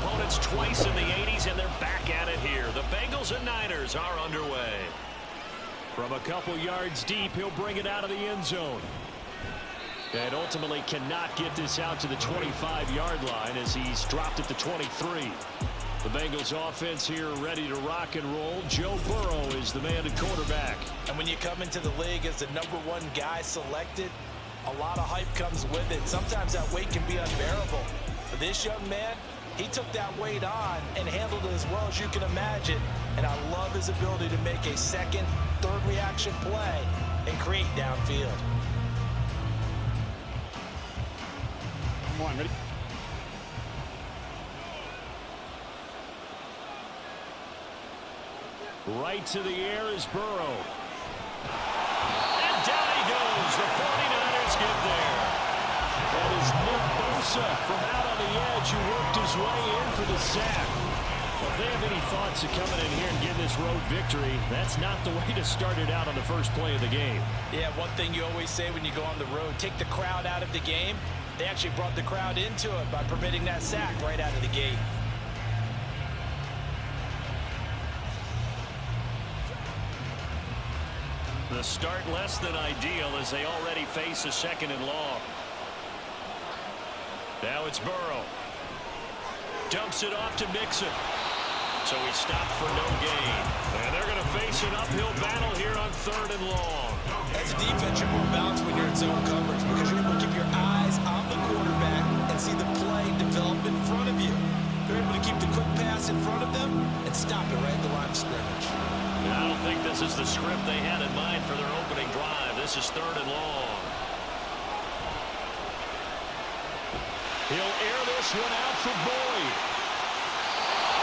opponents twice in the 80s, and they're back at it here. The Bengals and Niners are underway. From a couple yards deep, he'll bring it out of the end zone. And ultimately cannot get this out to the 25-yard line as he's dropped at the 23. The Bengals offense here ready to rock and roll. Joe Burrow is the man at quarterback. And when you come into the league as the #1 guy selected, a lot of hype comes with it. Sometimes that weight can be unbearable. But this young man, he took that weight on and handled it as well as you can imagine. And I love his ability to make a second, third reaction play and create downfield. Come on, ready? Right to the air is Burrow. And down he goes. The 49ers get there. That is Nick Bosa from out on the edge who worked his way in for the sack. Well, if they have any thoughts of coming in here and getting this road victory, that's not the way to start it out on the first play of the game. Yeah, one thing you always say when you go on the road, take the crowd out of the game. They actually brought the crowd into it by permitting that sack right out of the gate. The start less than ideal as they already face a 2nd and long. Now it's Burrow. Dumps it off to Mixon. So he stopped for no gain. And they're going to face an uphill battle here on 3rd and long. As a defense, you're more balanced when you're in zone coverage because you're able to keep your eyes on the quarterback and see the play develop in front of you. They're able to keep the quick pass in front of them and stop it right at the line of scrimmage. I don't think this is the script they had in mind for their opening drive. This is 3rd and long. He'll air this one out for Boyd.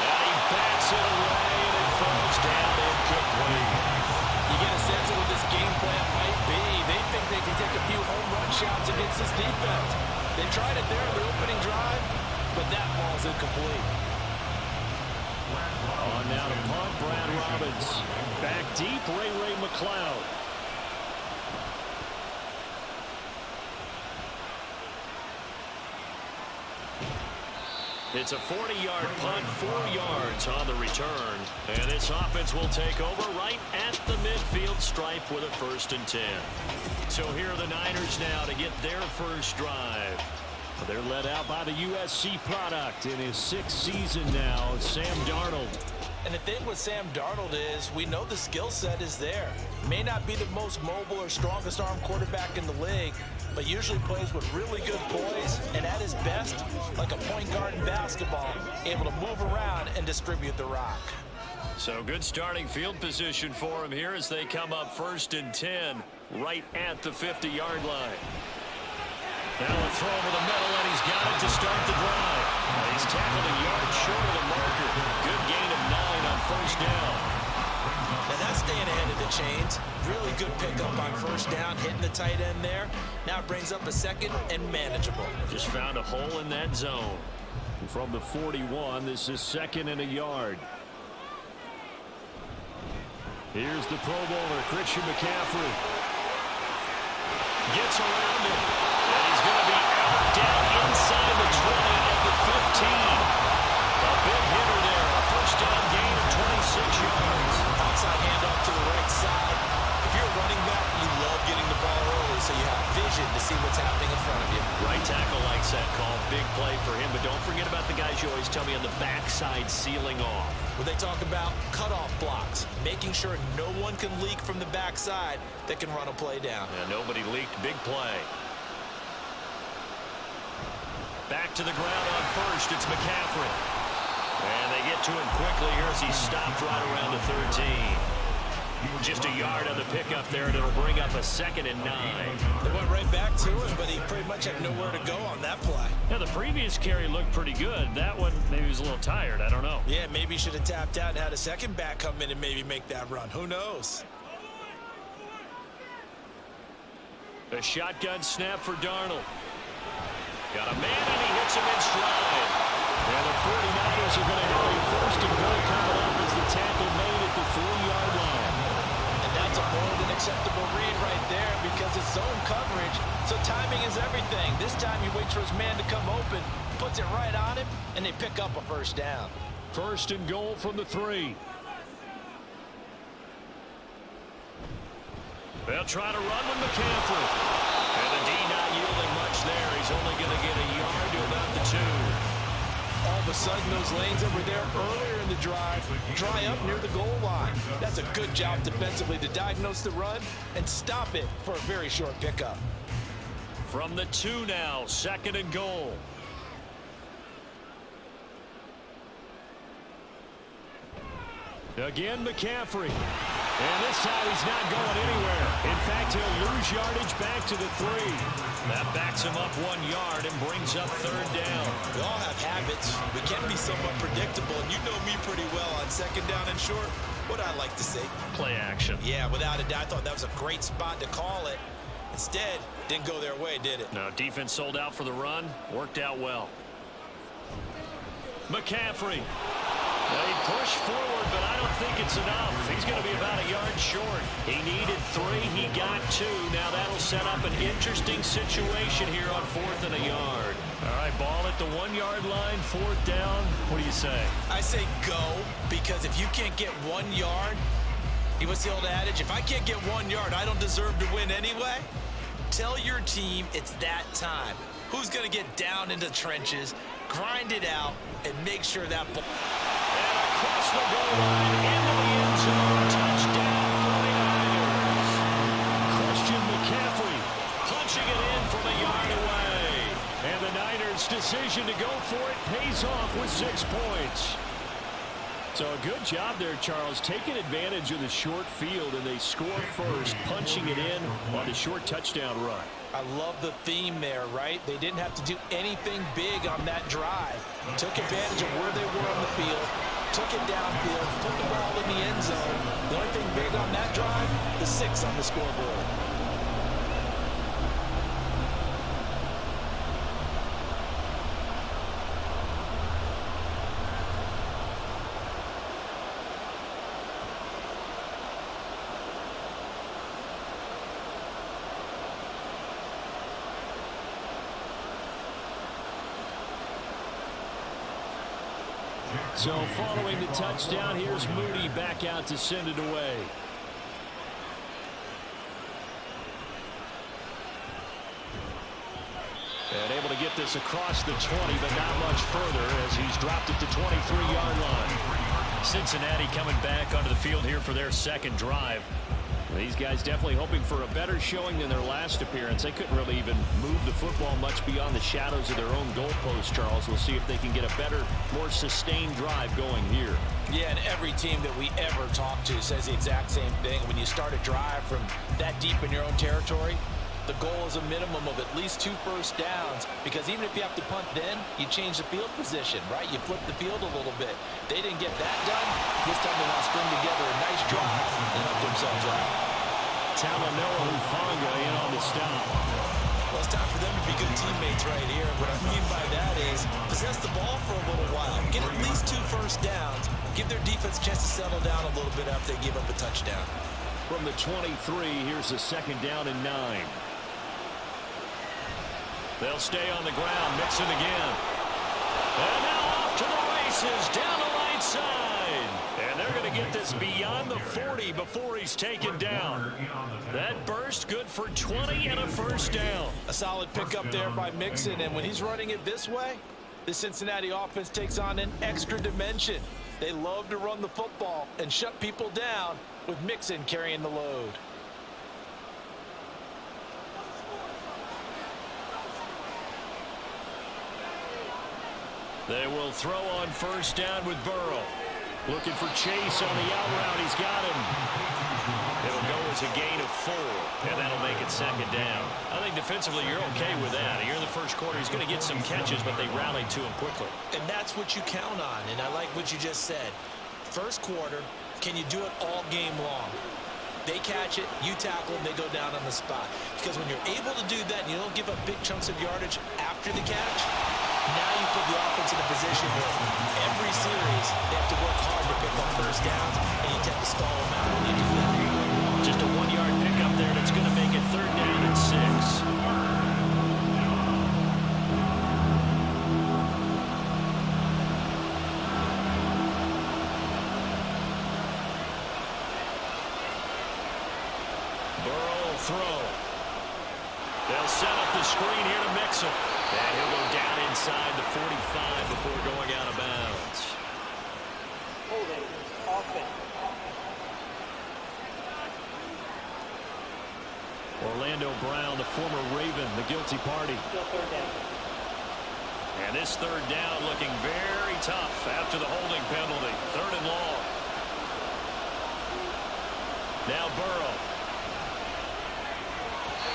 And he bats it away, and it falls down incomplete. You get a sense of what this game plan might be. They think they can take a few home run shots against this defense. They tried it there in the opening drive, but that falls incomplete. On now to punt, Brad Robbins. Back deep, Ray McLeod. It's a 40-yard punt, 4 yards on the return. And this offense will take over right at the midfield stripe with a 1st and 10. So here are the Niners now to get their first drive. They're led out by the USC product in his 6th season now, Sam Darnold. And the thing with Sam Darnold is we know the skill set is there. May not be the most mobile or strongest arm quarterback in the league, but usually plays with really good poise and at his best, like a point guard in basketball, able to move around and distribute the rock. So good starting field position for him here as they come up 1st and 10 right at the 50-yard line. Now a throw over the middle, and he's got it to start the drive. He's tackled a yard short of the marker. Good gain of 9 on 1st down. Now that's staying ahead of the chains. Really good pickup on 1st down, hitting the tight end there. Now it brings up a 2nd and manageable. Just found a hole in that zone. And from the 41, this is 2nd and a yard. Here's the Pro Bowler, Christian McCaffrey. Gets around him. And he's going to be out down inside the 20 at the 15. A big hitter there. A 1st down gain of 26 yards. Outside handoff to the right side. If you're a running back, you love getting the ball early so you have vision to see what's happening in front of you. Right tackle likes that call. Big play for him. But don't forget about the guys you always tell me on the backside sealing off. When they talk about cutoff blocks, making sure no one can leak from the backside that can run a play down. Yeah, nobody leaked. Big play. Back to the ground on 1st. It's McCaffrey. And they get to him quickly here as he stopped right around the 13. Just a yard on the pickup there, and it'll bring up a 2nd and 9. They went right back to him, but he pretty much had nowhere to go on that play. Yeah, the previous carry looked pretty good. That one, maybe he was a little tired. I don't know. Yeah, maybe he should have tapped out and had a 2nd back come in and maybe make that run. Who knows? A shotgun snap for Darnold. Got a man, and he hits him in stride. And the 49ers are going to have a 1st and goal coming up as the tackle made at the 4-yard line. And that's a more than acceptable read right there because it's zone coverage, so timing is everything. This time he waits for his man to come open, puts it right on him, and they pick up a first down. First and goal from the 3. They'll try to run with McCaffrey. And the D not yielding much there. He's only going to get a yard to about the 2. All of a sudden, those lanes that were there earlier in the drive dry up near the goal line. That's a good job defensively to diagnose the run and stop it for a very short pickup. From the 2 now, second and goal. Again, McCaffrey. And this time he's not going anywhere. In fact, he'll lose yardage back to the 3. That backs him up 1 yard and brings up third down. We all have habits. We can be somewhat predictable, and you know me pretty well on second down and short. What I like to say? Play action. Yeah, without a doubt. I thought that was a great spot to call it. Instead, didn't go their way, did it? No, defense sold out for the run. Worked out well. McCaffrey. They push forward, but I don't think it's enough. He's going to be about a yard short. He needed 3. He got 2. Now that'll set up an interesting situation here on 4th and a yard. All right, ball at the 1-yard line, 4th down. What do you say? I say go, because if you can't get 1 yard, what's the old adage? If I can't get 1 yard, I don't deserve to win anyway. Tell your team it's that time. Who's going to get down into the trenches, grind it out, and make sure that ball... And across the goal line, into the end zone, touchdown 49ers. Christian McCaffrey punching it in from a yard away. And the Niners' decision to go for it pays off with 6 points. So a good job there, Charles, taking advantage of the short field, and they score first, punching it in on the short touchdown run. I love the theme there, right? They didn't have to do anything big on that drive. Took advantage of where they were on the field, took it downfield, put the ball in the end zone. The only thing big on that drive, the 6 on the scoreboard. So following the touchdown, here's Moody back out to send it away. And able to get this across the 20, but not much further as he's dropped it to 23-yard line. Cincinnati coming back onto the field here for their second drive. These guys definitely hoping for a better showing than their last appearance. They couldn't really even move the football much beyond the shadows of their own goalpost, Charles. We'll see if they can get a better, more sustained drive going here. Yeah, and every team that we ever talk to says the exact same thing. When you start a drive from that deep in your own territory, the goal is a minimum of at least 2 first downs, because even if you have to punt then, you change the field position, right? You flip the field a little bit. They didn't get that done. This time they want to string together a nice drive and help themselves out. Talanoa Hufanga in on the stop. Well, it's time for them to be good teammates right here. What I mean by that is possess the ball for a little while. Get at least 2 first downs. Give their defense a chance to settle down a little bit after they give up a touchdown. From the 23, here's a second down and 9. They'll stay on the ground. Mixon again. And now off to the races down the right side. And they're going to get this beyond the 40 before he's taken down. That burst good for 20 and a first down. A solid pickup there by Mixon. And when he's running it this way, the Cincinnati offense takes on an extra dimension. They love to run the football and shut people down with Mixon carrying the load. They will throw on first down with Burrow. Looking for Chase on the out route. He's got him. It'll go as a gain of 4, and that'll make it second down. I think defensively you're okay with that. Here in the first quarter, he's going to get some catches, but they rallied to him quickly. And that's what you count on, and I like what you just said. First quarter, can you do it all game long? They catch it, you tackle them, they go down on the spot. Because when you're able to do that and you don't give up big chunks of yardage after the catch, now you put the offense in a position where every series they have to work hard to pick up first downs, and you tend to stall them out when you do that. Just a 1-yard pickup there that's going to make it third down and 6. throw. They'll set up the screen here to mix him. And he'll go down inside the 45 before going out of bounds. Holding offense. Orlando Brown, the former Raven, the guilty party. Still third down. And this third down looking very tough after the holding penalty. Third and long. Now Burrow.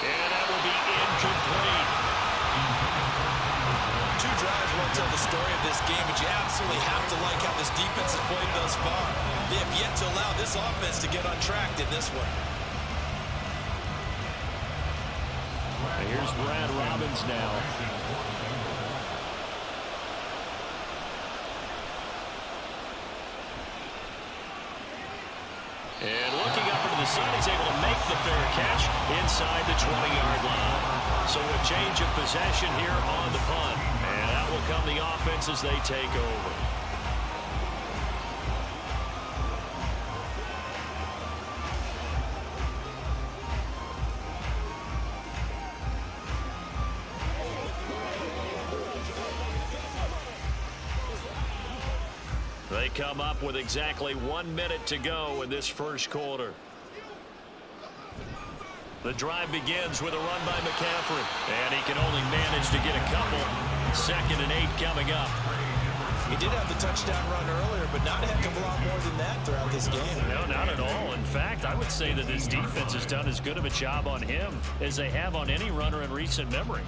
And that will be incomplete. Two drives won't tell the story of this game, but you absolutely have to like how this defense has played thus far. They have yet to allow this offense to get untracked in this one. And here's Brad Robbins now. And looking up into the sun, he's able to make the fair catch inside the 20-yard line. So a change of possession here on the punt. And out will come the offense as they take over. They come up with exactly 1 minute to go in this first quarter. The drive begins with a run by McCaffrey. And he can only manage to get a couple. 2nd and 8 coming up. He did have the touchdown run earlier, but not a heck of a lot more than that throughout this game. No, not at all. In fact, I would say that this defense has done as good of a job on him as they have on any runner in recent memory.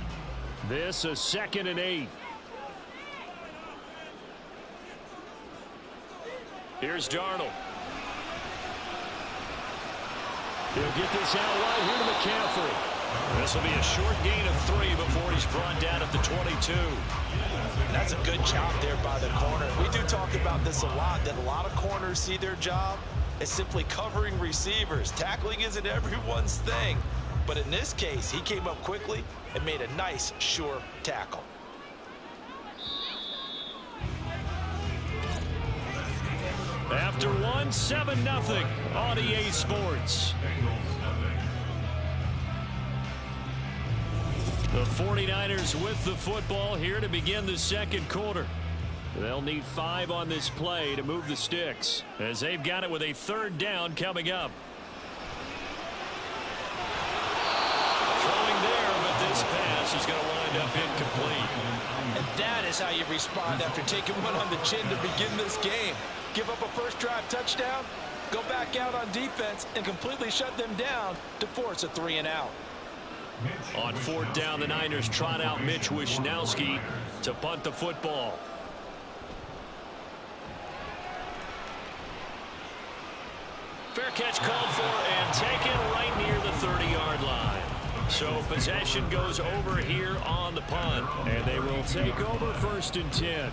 This is 2nd and 8. Here's Darnold. He'll get this out wide here to McCaffrey. This will be a short gain of 3 before he's brought down at the 22. That's a good job there by the corner. We do talk about this a lot, that a lot of corners see their job as simply covering receivers. Tackling isn't everyone's thing. But in this case, he came up quickly and made a nice, sure tackle. After one, 7-0 on EA Sports. The 49ers with the football here to begin the second quarter. They'll need 5 on this play to move the sticks, as they've got it with a third down coming up. Throwing there, but this pass is going to wind up incomplete. And that is how you respond after taking one on the chin to begin this game. Give up a first drive touchdown, go back out on defense, and completely shut them down to force a 3-and-out. On 4th down, the Niners trot out Mitch Wishnowski to punt the football. Fair catch called for and taken right near the 30-yard line. So possession goes over here on the punt, and they will take over 1st and 10.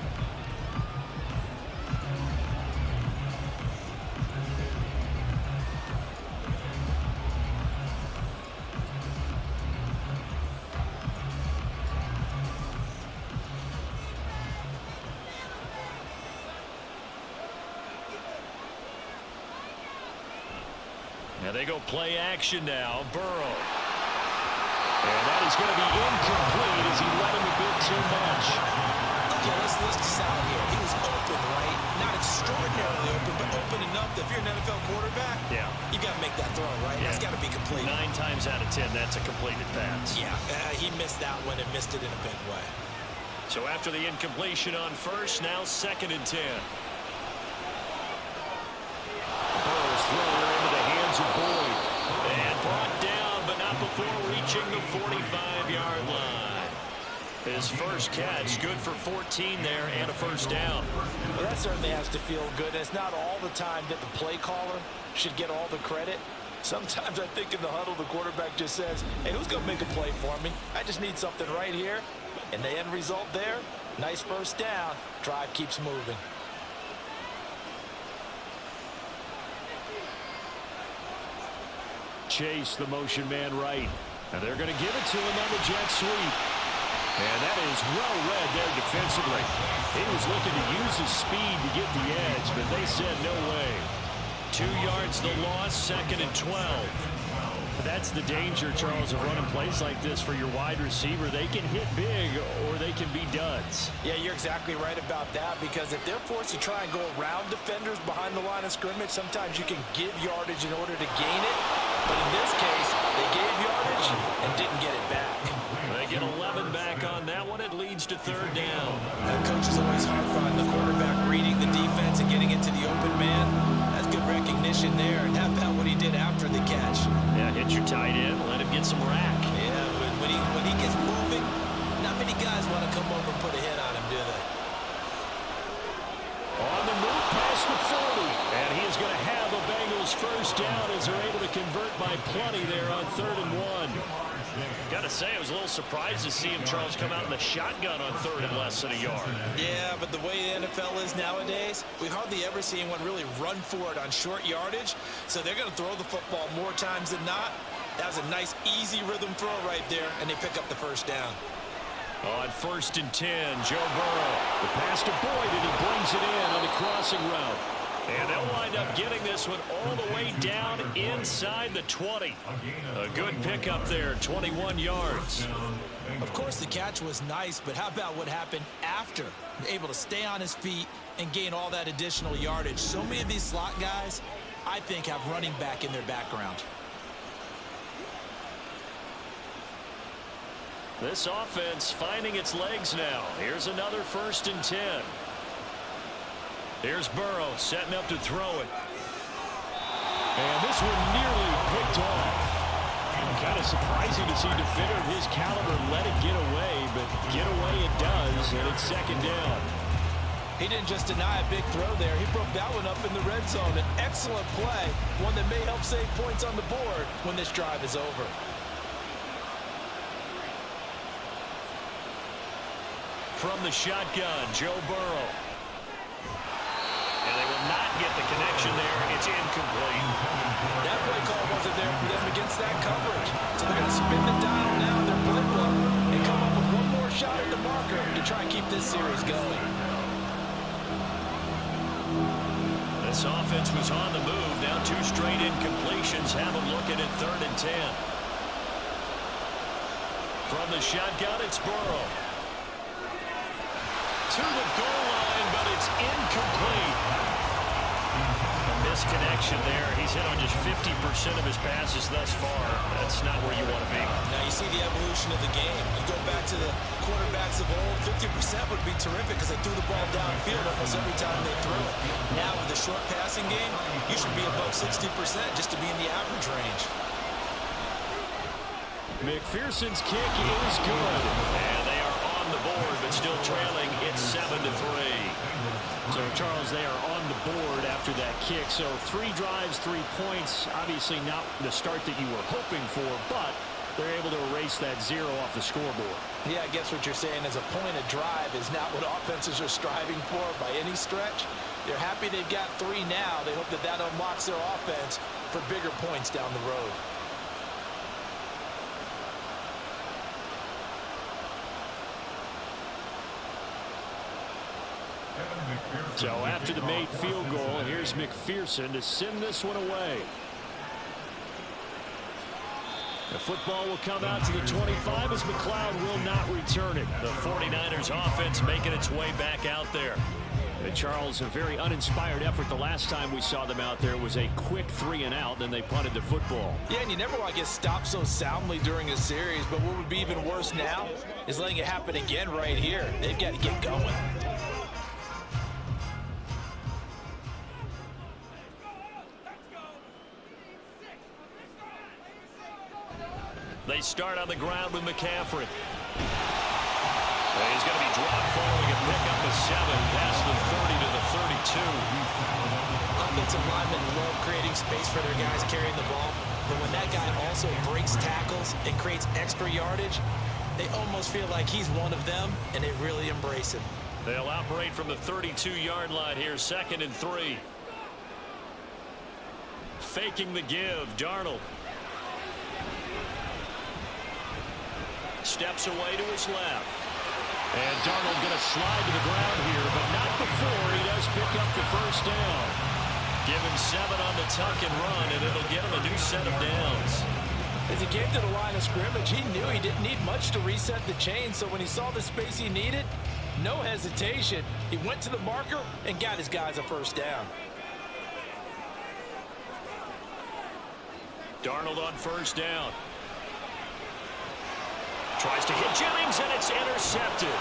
Now they go play action now. Burrow. And that is going to be incomplete as he let him a bit too much. Okay, let's list this out here. He was open, right? Not extraordinarily open, but open enough that if you're an NFL quarterback, you got to make that throw, right? Yeah. That's got to be complete. 9 times out of 10, that's a completed pass. Yeah, he missed that one and missed it in a big way. So after the incompletion on first, now 2nd and 10. Burrow's throw into the hands of Boyd. And brought down, but not before reaching the 45-yard line. His first catch, good for 14 there and a first down. Well, that certainly has to feel good. And it's not all the time that the play caller should get all the credit. Sometimes I think in the huddle, the quarterback just says, hey, who's going to make a play for me? I just need something right here. And the end result there, nice first down. Drive keeps moving. Chase, the motion man right. And they're going to give it to him on the jet sweep. And that is well read there defensively. He was looking to use his speed to get the edge, but they said no way. 2 yards the loss, 2nd and 12. That's the danger, Charles, of running plays like this for your wide receiver. They can hit big or they can be duds. Yeah, you're exactly right about that, because if they're forced to try and go around defenders behind the line of scrimmage, sometimes you can give yardage in order to gain it. But in this case, they gave yardage and didn't get it back. They get 11 back on that one. It leads to third down. Coach is always hard on the quarterback reading the defense and getting into the open man. That's good recognition there. And how about what he did after the catch? Yeah, hit your tight end. Let him get some rack. Yeah, but when he gets moving, not many guys want to come over and put a hit on him, do they? On the move past the 40. And he is going to have the Bengals first down as they're able to convert by plenty there on 3rd and 1. Got to say, I was a little surprised to see him, Charles, come out in the shotgun on 3rd and less than a yard. Yeah, but the way the NFL is nowadays, we hardly ever see anyone really run for it on short yardage. So they're going to throw the football more times than not. That was a nice, easy rhythm throw right there, and they pick up the first down. On 1st and 10, Joe Burrow. The pass to Boyd, and he brings it in on the crossing route. And they'll wind up getting this one all the way down inside the 20. A good pickup there, 21 yards. Of course, the catch was nice, but how about what happened after? Able to stay on his feet and gain all that additional yardage. So many of these slot guys, I think, have running back in their background. This offense finding its legs now. Here's another 1st and 10. Here's Burrow setting up to throw it. And this one nearly picked off. Kind of surprising to see a defender of his caliber let it get away, but get away it does, and it's 2nd down. He didn't just deny a big throw there. He broke that one up in the red zone. An excellent play, one that may help save points on the board when this drive is over. From the shotgun, Joe Burrow. And they will not get the connection there. It's incomplete. That play call wasn't there for them against that coverage. So they're going to spin the dial now in their playbook and come up with one more shot at the marker to try and keep this series going. This offense was on the move. Now 2 straight incompletions. Have a look at it, 3rd and 10. From the shotgun, it's Burrow. To the goal line, but it's incomplete. A misconnection there. He's hit on just 50% of his passes thus far. That's not where you want to be. Now you see the evolution of the game. You go back to the quarterbacks of old, 50% would be terrific because they threw the ball downfield almost every time they threw it. Now with the short passing game, you should be above 60% just to be in the average range. McPherson's kick is good. And they are on the board, but still trailing. It's 7-3. So, Charles, they are on the board after that kick. So 3 drives, 3 points. Obviously not the start that you were hoping for, but they're able to erase that 0 off the scoreboard. Yeah, I guess what you're saying is a point of drive is not what offenses are striving for by any stretch. They're happy they've got 3 now. They hope that that unlocks their offense for bigger points down the road. So after the made field goal, here's McPherson to send this one away. The football will come out to the 25 as McLeod will not return it. The 49ers offense making its way back out there. And Charles, a very uninspired effort. The last time we saw them out there was a quick 3 and out, then they punted the football. Yeah, and you never want to get stopped so soundly during a series, but what would be even worse now is letting it happen again right here. They've got to get going. They start on the ground with McCaffrey. He's going to be dropped following a pickup of 7 past the 30 to the 32. Offensive linemen love creating space for their guys carrying the ball, but when that guy also breaks tackles and creates extra yardage, they almost feel like he's one of them, and they really embrace him. They'll operate from the 32-yard line here, 2nd and 3. Faking the give, Darnold. Steps away to his left. And Darnold going to slide to the ground here, but not before he does pick up the first down. Give him 7 on the tuck and run, and it'll get him a new set of downs. As he came to the line of scrimmage, he knew he didn't need much to reset the chain, so when he saw the space he needed, no hesitation. He went to the marker and got his guys a first down. Darnold on first down. Tries to hit Jennings, and it's intercepted.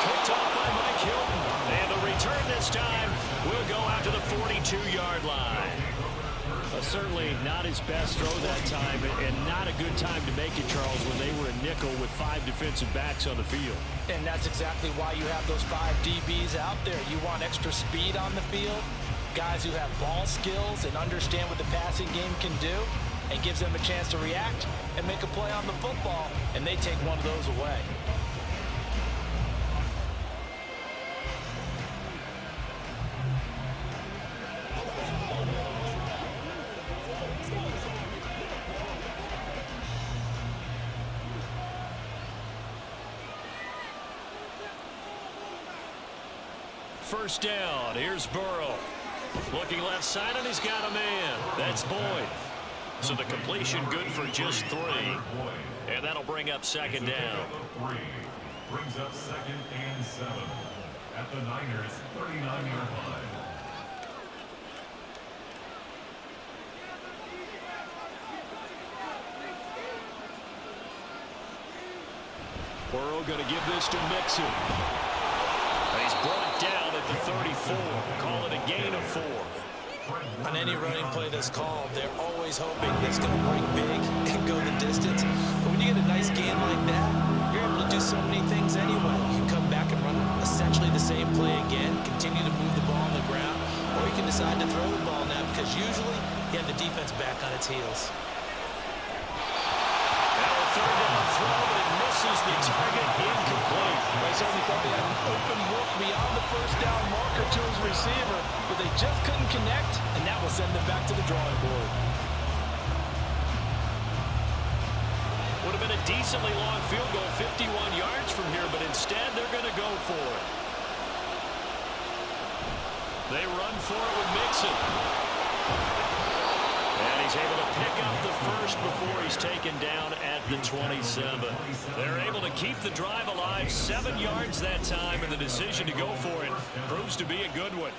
Picked off by Mike Hilton. And the return this time will go out to the 42-yard line. Certainly not his best throw that time, and not a good time to make it, Charles, when they were a nickel with 5 defensive backs on the field. And that's exactly why you have those 5 DBs out there. You want extra speed on the field, guys who have ball skills and understand what the passing game can do, and gives them a chance to react and make a play on the football, and they take one of those away. First down, here's Burrow. Looking left side, and he's got a man. That's Boyd. So the completion good for just 3. And that'll bring up second down. Brings up 2nd and 7 at the Niners' 39-yard line. Burrow going to give this to Mixon. And he's brought down at the 34. Call it a gain of 4. On any running play that's called, they're always hoping it's going to break big and go the distance. But when you get a nice gain like that, you're able to do so many things anyway. You can come back and run essentially the same play again, continue to move the ball on the ground, or you can decide to throw the ball now because usually you have the defense back on its heels. Now a third down throw, but it misses the target, incomplete. They certainly thought he had an open look beyond the first down marker to his receiver, but they just couldn't connect, and that will send them back to the drawing board. Would have been a decently long field goal, 51 yards from here, but instead they're going to go for it. They run for it with Mixon. And he's able to pick up the first before he's taken down at the 27. They're able to keep the drive alive, 7 yards that time, and the decision to go for it proves to be a good one.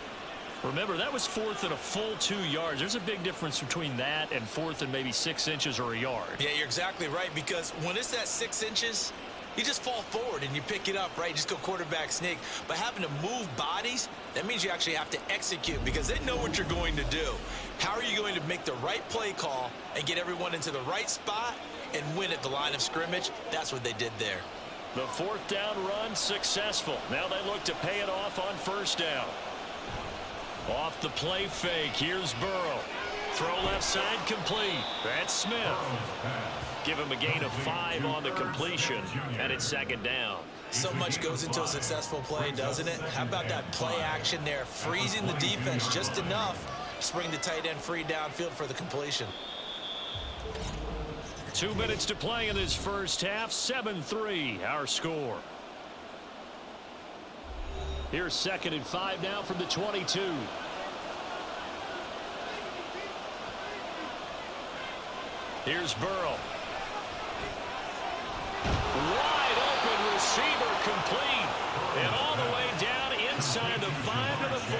Remember, that was 4th and a full 2 yards. There's a big difference between that and 4th and maybe 6 inches or a yard. Yeah, you're exactly right, because when it's that 6 inches, you just fall forward and you pick it up, right? Just go quarterback sneak. But having to move bodies, that means you actually have to execute because they know what you're going to do. How are you going to make the right play call and get everyone into the right spot and win at the line of scrimmage? That's what they did there. The 4th down run successful. Now they look to pay it off on first down. Off the play fake, here's Burrow. Throw left side complete. That's Smith. Give him a gain of 5 on the completion, and it's second down. So much goes into a successful play, doesn't it? How about that play action there, freezing the defense just enough to bring the tight end free downfield for the completion. 2 minutes to play in this first half, 7-3 our score. Here's 2nd and 5 now from the 22. Here's Burrow. Wide open receiver complete. And all the way down inside the 5 to the 4.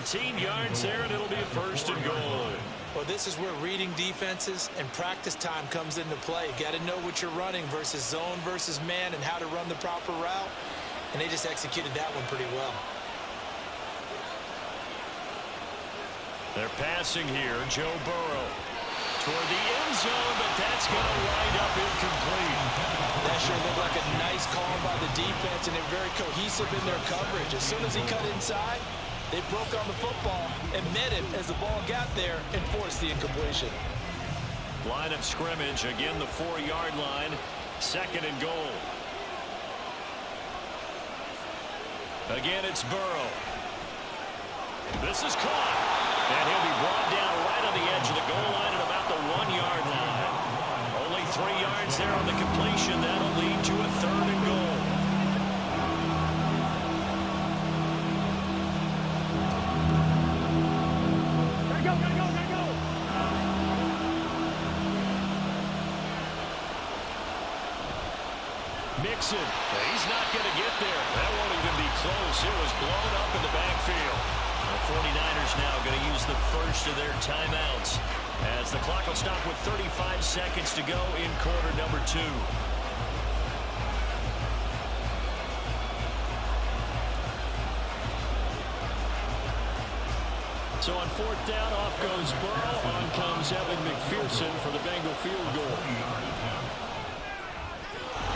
18 yards there, and it'll be a 1st and goal. Well, this is where reading defenses and practice time comes into play. You got to know what you're running versus zone versus man and how to run the proper route. And they just executed that one pretty well. They're passing here. Joe Burrow toward the end zone, but that's going to wind up incomplete. That sure looked like a nice call by the defense, and they're very cohesive in their coverage. As soon as he cut inside, they broke on the football and met him as the ball got there and forced the incompletion. Line of scrimmage, again the 4-yard line, 2nd and goal. Again, it's Burrow. This is caught. And he'll be brought down right on the edge of the goal line at about the 1-yard line. Only 3 yards there on the completion. That'll lead to a 3rd and goal. Gotta go, gotta go, gotta go! Mixon. He's not going to get there. That won't even be close. It was blown up in the backfield. The 49ers now going to use the first of their timeouts as the clock will stop with 35 seconds to go in quarter number 2. So on 4th down, off goes Burrow. On comes Evan McPherson for the Bengal field goal.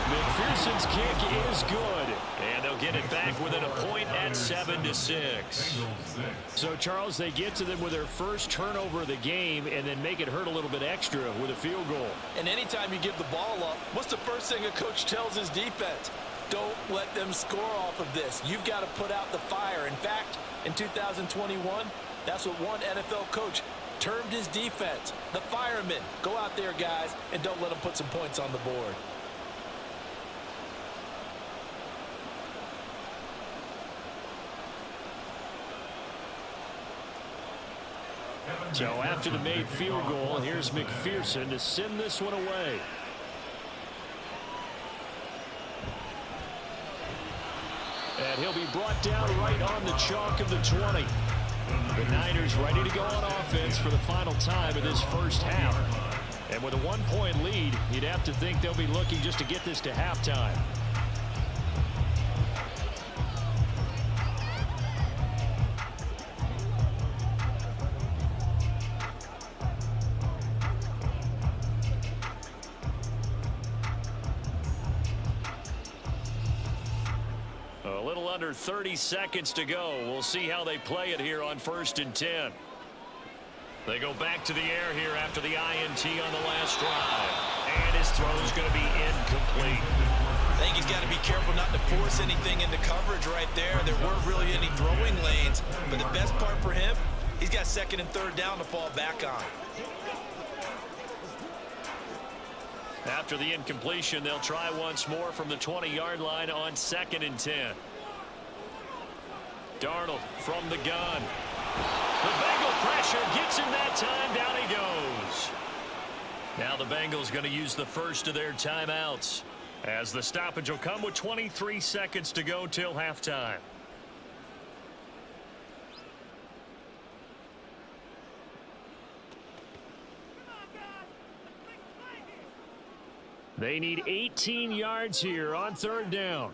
McPherson's kick is good. And they'll get it back within a point at 7-6. So, Charles, they get to them with their first turnover of the game and then make it hurt a little bit extra with a field goal. And anytime you give the ball up, what's the first thing a coach tells his defense? Don't let them score off of this. You've got to put out the fire. In fact, in 2021, that's what one NFL coach termed his defense. The firemen. Go out there, guys, and don't let them put some points on the board. So after the made field goal, here's McPherson to send this one away. And he'll be brought down right on the chalk of the 20. The Niners ready to go on offense for the final time of this first half. And with a 1-point lead, you'd have to think they'll be looking just to get this to halftime. Under 30 seconds to go. We'll see how they play it here on 1st and 10. They go back to the air here after the INT on the last drive. And his throw is going to be incomplete. I think he's got to be careful not to force anything into coverage right there. There weren't really any throwing lanes. But the best part for him, he's got 2nd and 3rd down to fall back on. After the incompletion, they'll try once more from the 20-yard line on 2nd and 10. Darnold from the gun. The Bengal pressure gets him that time. Down he goes. Now the Bengals going to use the first of their timeouts as the stoppage will come with 23 seconds to go till halftime. They need 18 yards here on 3rd down.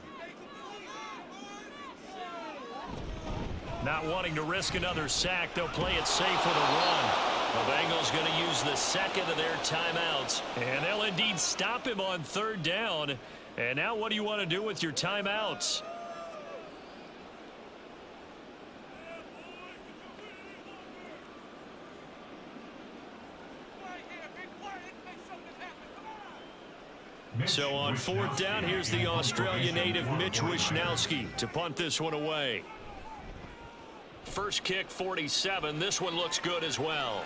Not wanting to risk another sack, they'll play it safe with a run. The Bengals going to use the 2nd of their timeouts, and they'll indeed stop him on 3rd down. And now what do you want to do with your timeouts? So on 4th down, here's the Australian native Mitch Wishnowsky to punt this one away. First kick, 47. This one looks good as well.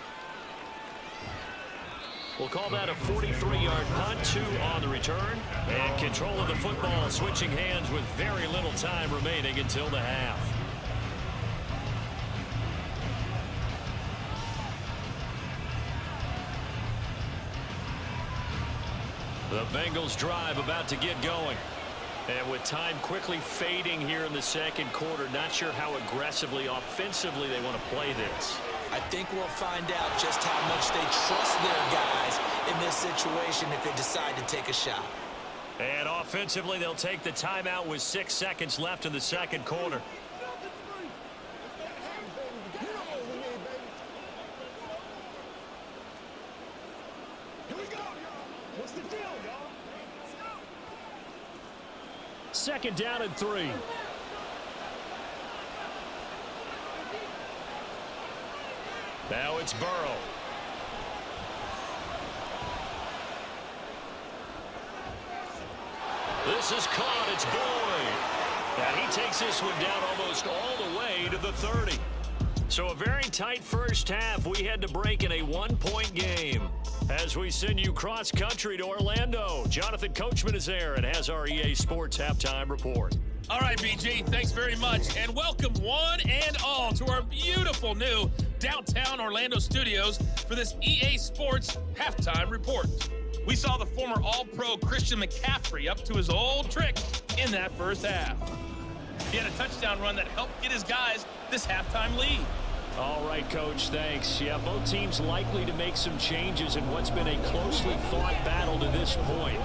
We'll call that a 43-yard punt, 2 on the return. And control of the football switching hands with very little time remaining until the half. The Bengals drive about to get going. And with time quickly fading here in the 2nd quarter, not sure how aggressively, offensively they want to play this. I think we'll find out just how much they trust their guys in this situation if they decide to take a shot. And offensively, they'll take the timeout with 6 seconds left in the 2nd quarter. What's the deal, y'all? 2nd down and 3. Now it's Burrow. This is caught. It's Boyd. And he takes this one down almost all the way to the 30. So a very tight first half. We had to break in a 1-point game. As we send you cross-country to Orlando, Jonathan Coachman is there and has our EA Sports Halftime Report. All right, BG, thanks very much. And welcome one and all to our beautiful new downtown Orlando studios for this EA Sports Halftime Report. we saw the former All-Pro Christian McCaffrey up to his old trick in that first half. He had a touchdown run that helped get his guys this halftime lead. All right, Coach, thanks. Yeah, both teams likely to make some changes in what's been a closely fought battle to this point.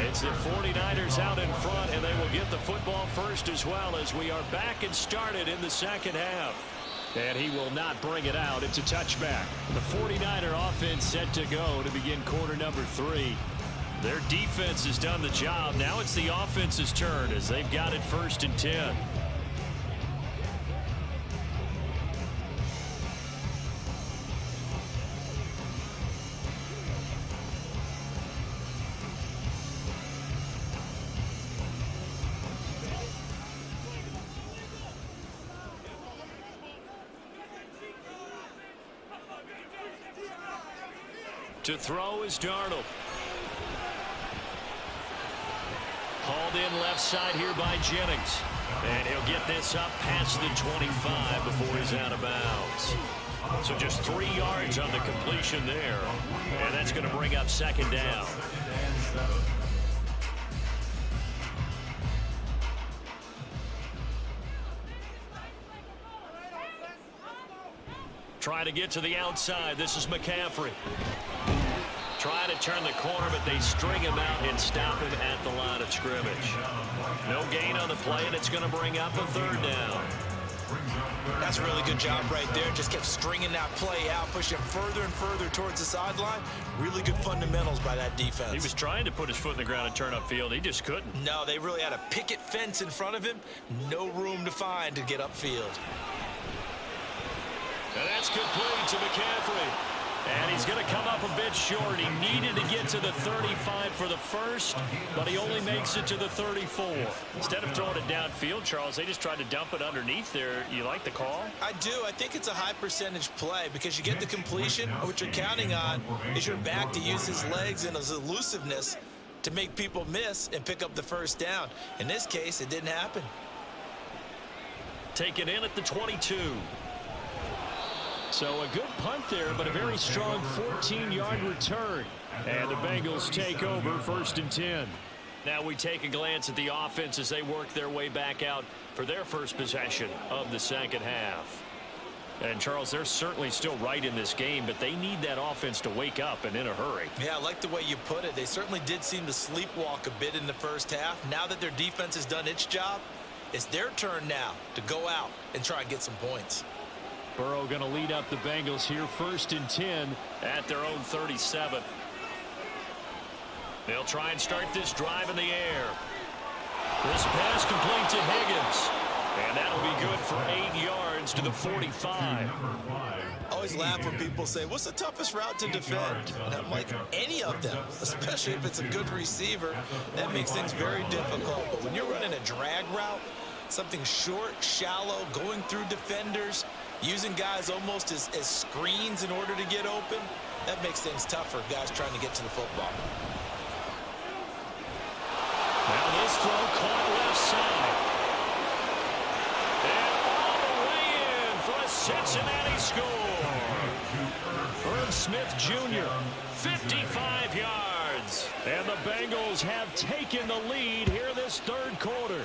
It's the 49ers out in front, and they will get the football first as well as we are back and started in the second half. And he will not bring it out. It's a touchback. The 49er offense set to go to begin quarter number 3. Their defense has done the job. Now it's the offense's turn as they've got it 1st and 10. To throw is Darnold. Hauled in left side here by Jennings. And he'll get this up past the 25 before he's out of bounds. So just 3 yards on the completion there. And that's going to bring up 2nd down. Trying to get to the outside. This is McCaffrey. Trying to turn the corner, but they string him out and stop him at the line of scrimmage. No gain on the play, and it's going to bring up a 3rd down. That's a really good job right there. Just kept stringing that play out, pushing him further and further towards the sideline. Really good fundamentals by that defense. He was trying to put his foot in the ground and turn upfield. He just couldn't. No, they really had a picket fence in front of him. No room to find to get upfield. And that's complete to McCaffrey. And he's going to come up a bit short. He needed to get to the 35 for the first, but he only makes it to the 34. Instead of throwing it downfield, Charles, they just tried to dump it underneath there. You like the call? I do. I think it's a high percentage play because you get the completion. What you're counting on is your back to use his legs and his elusiveness to make people miss and pick up the 1st down. In this case, it didn't happen. Take it in at the 22. So a good punt there, but a very strong 14-yard return. And the Bengals take over 1st and 10. Now we take a glance at the offense as they work their way back out for their first possession of the second half. And, Charles, they're certainly still right in this game, but they need that offense to wake up and in a hurry. Yeah, I like the way you put it. They certainly did seem to sleepwalk a bit in the first half. Now that their defense has done its job, it's their turn now to go out and try and get some points. Burrow going to lead up the Bengals here 1st and 10 at their own 37. They'll try and start this drive in the air. This pass complete to Higgins. And that'll be good for 8 yards to the 45. I always laugh when people say, what's the toughest route to defend? And I'm like, any of them, especially if it's a good receiver. That makes things very difficult. But when you're running a drag route, something short, shallow, going through defenders, using guys almost as screens in order to get open, that makes things tougher, guys trying to get to the football. Now this throw caught left side. And all the way in for a Cincinnati score. Herb Smith Jr., 55 yards. And the Bengals have taken the lead here this 3rd quarter.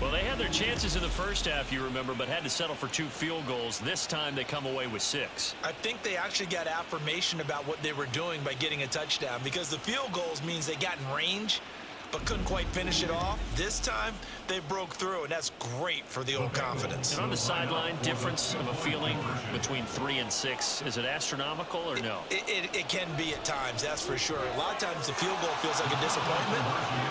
Well, they had their chances in the first half, you remember, but had to settle for 2 field goals. This time they come away with 6. I think they actually got affirmation about what they were doing by getting a touchdown because the field goals means they got in range but couldn't quite finish it off. This time, they broke through, and that's great for the old confidence. And on the sideline, difference of a feeling between 3 and 6, is it astronomical or no? It can be at times, that's for sure. A lot of times the field goal feels like a disappointment.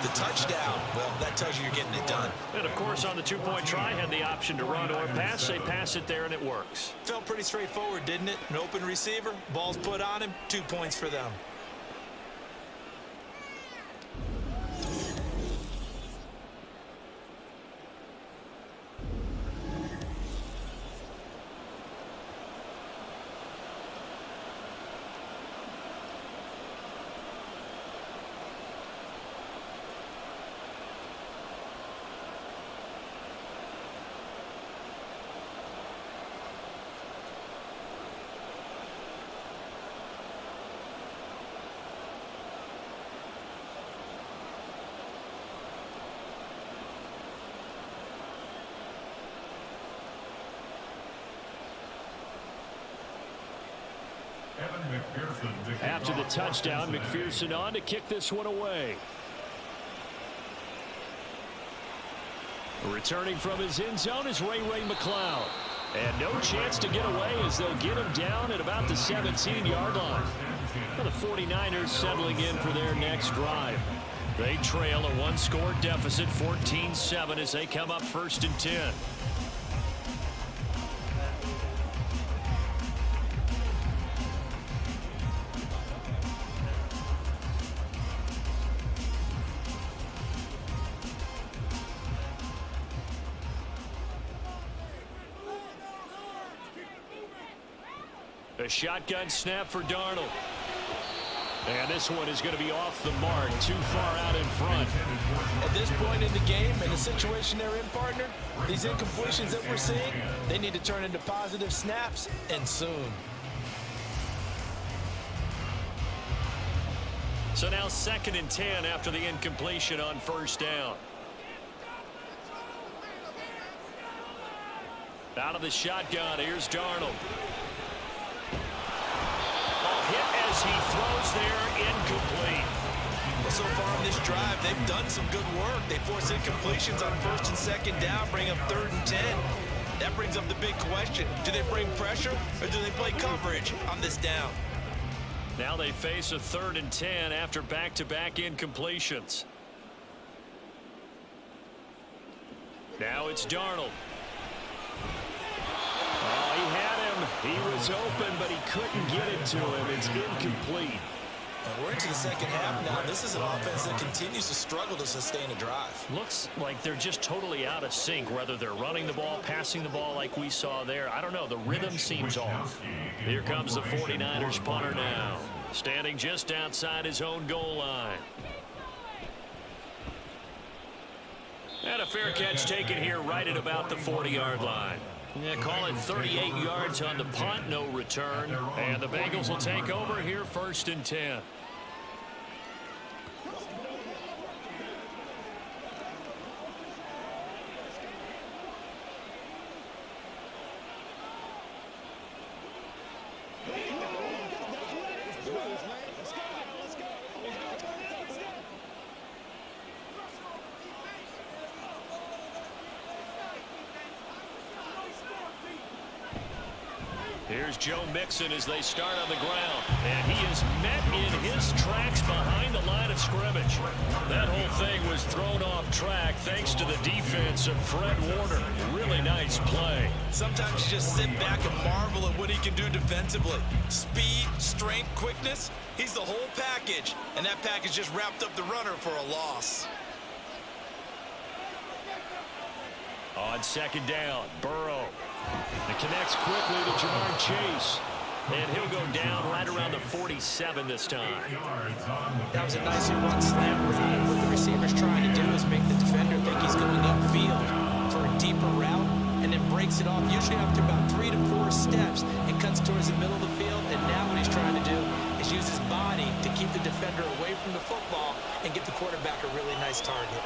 The touchdown, well, that tells you you're getting it done. And, of course, on the two-point try, had the option to run or pass. They pass it there, and it works. Felt pretty straightforward, didn't it? An open receiver, ball's put on him, 2 points for them. After the touchdown, McPherson on to kick this one away. Returning from his end zone is Ray McCloud. And no chance to get away as they'll get him down at about the 17-yard line. The 49ers settling in for their next drive. They trail a one-score deficit, 14-7, as they come up 1st and 10. A shotgun snap for Darnold. And this one is going to be off the mark, too far out in front. At this point in the game, and the situation they're in, partner, these incompletions that we're seeing, they need to turn into positive snaps, and soon. So now 2nd and 10 after the incompletion on 1st down. Out of the shotgun, here's Darnold. Hit as he throws there, incomplete. Well, so far on this drive, they've done some good work. They force incompletions on 1st and 2nd down, bring up 3rd and 10. That brings up the big question. Do they bring pressure or do they play coverage on this down? Now they face a 3rd and 10 after back-to-back incompletions. Now it's Darnold. Oh, he had him. He was open, but he couldn't get it to him. It's incomplete. And we're into the 2nd half now. This is an offense that continues to struggle to sustain a drive. Looks like they're just totally out of sync, whether they're running the ball, passing the ball like we saw there. I don't know. The rhythm seems off. Here comes the 49ers punter now, standing just outside his own goal line. And a fair catch taken here right at about the 40-yard line. Yeah, call it 38 yards on the punt, no return. And the Bengals will take over here 1st and 10. Here's Joe Mixon as they start on the ground. And he is met in his tracks behind the line of scrimmage. That whole thing was thrown off track thanks to the defense of Fred Warner. Really nice play. Sometimes you just sit back and marvel at what he can do defensively. Speed, strength, quickness. He's the whole package. And that package just wrapped up the runner for a loss. On 2nd down, Burrow. It connects quickly to Jamar Chase. And he'll go down right around the 47 this time. That was a nicely run slant route. And what the receiver's trying to do is make the defender think he's going upfield for a deeper route and then breaks it off, usually after about 3 to 4 steps, and cuts towards the middle of the field. And now what he's trying to do is use his body to keep the defender away from the football and get the quarterback a really nice target.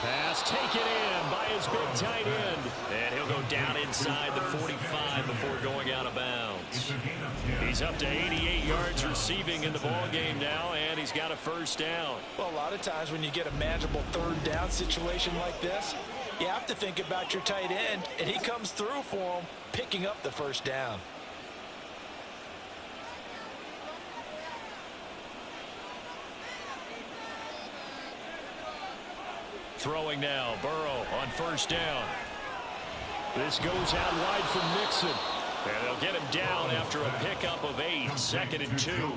Pass taken in by his big tight end. And he'll go down inside the 45 before going out of bounds. He's up to 88 yards receiving in the ball game now, and he's got a first down. Well, a lot of times when you get a manageable third down situation like this, you have to think about your tight end, and he comes through for him, picking up the first down. Throwing now, Burrow on first down. This goes out wide for Mixon. And they'll get him down after a pickup of 8, 2nd and 2.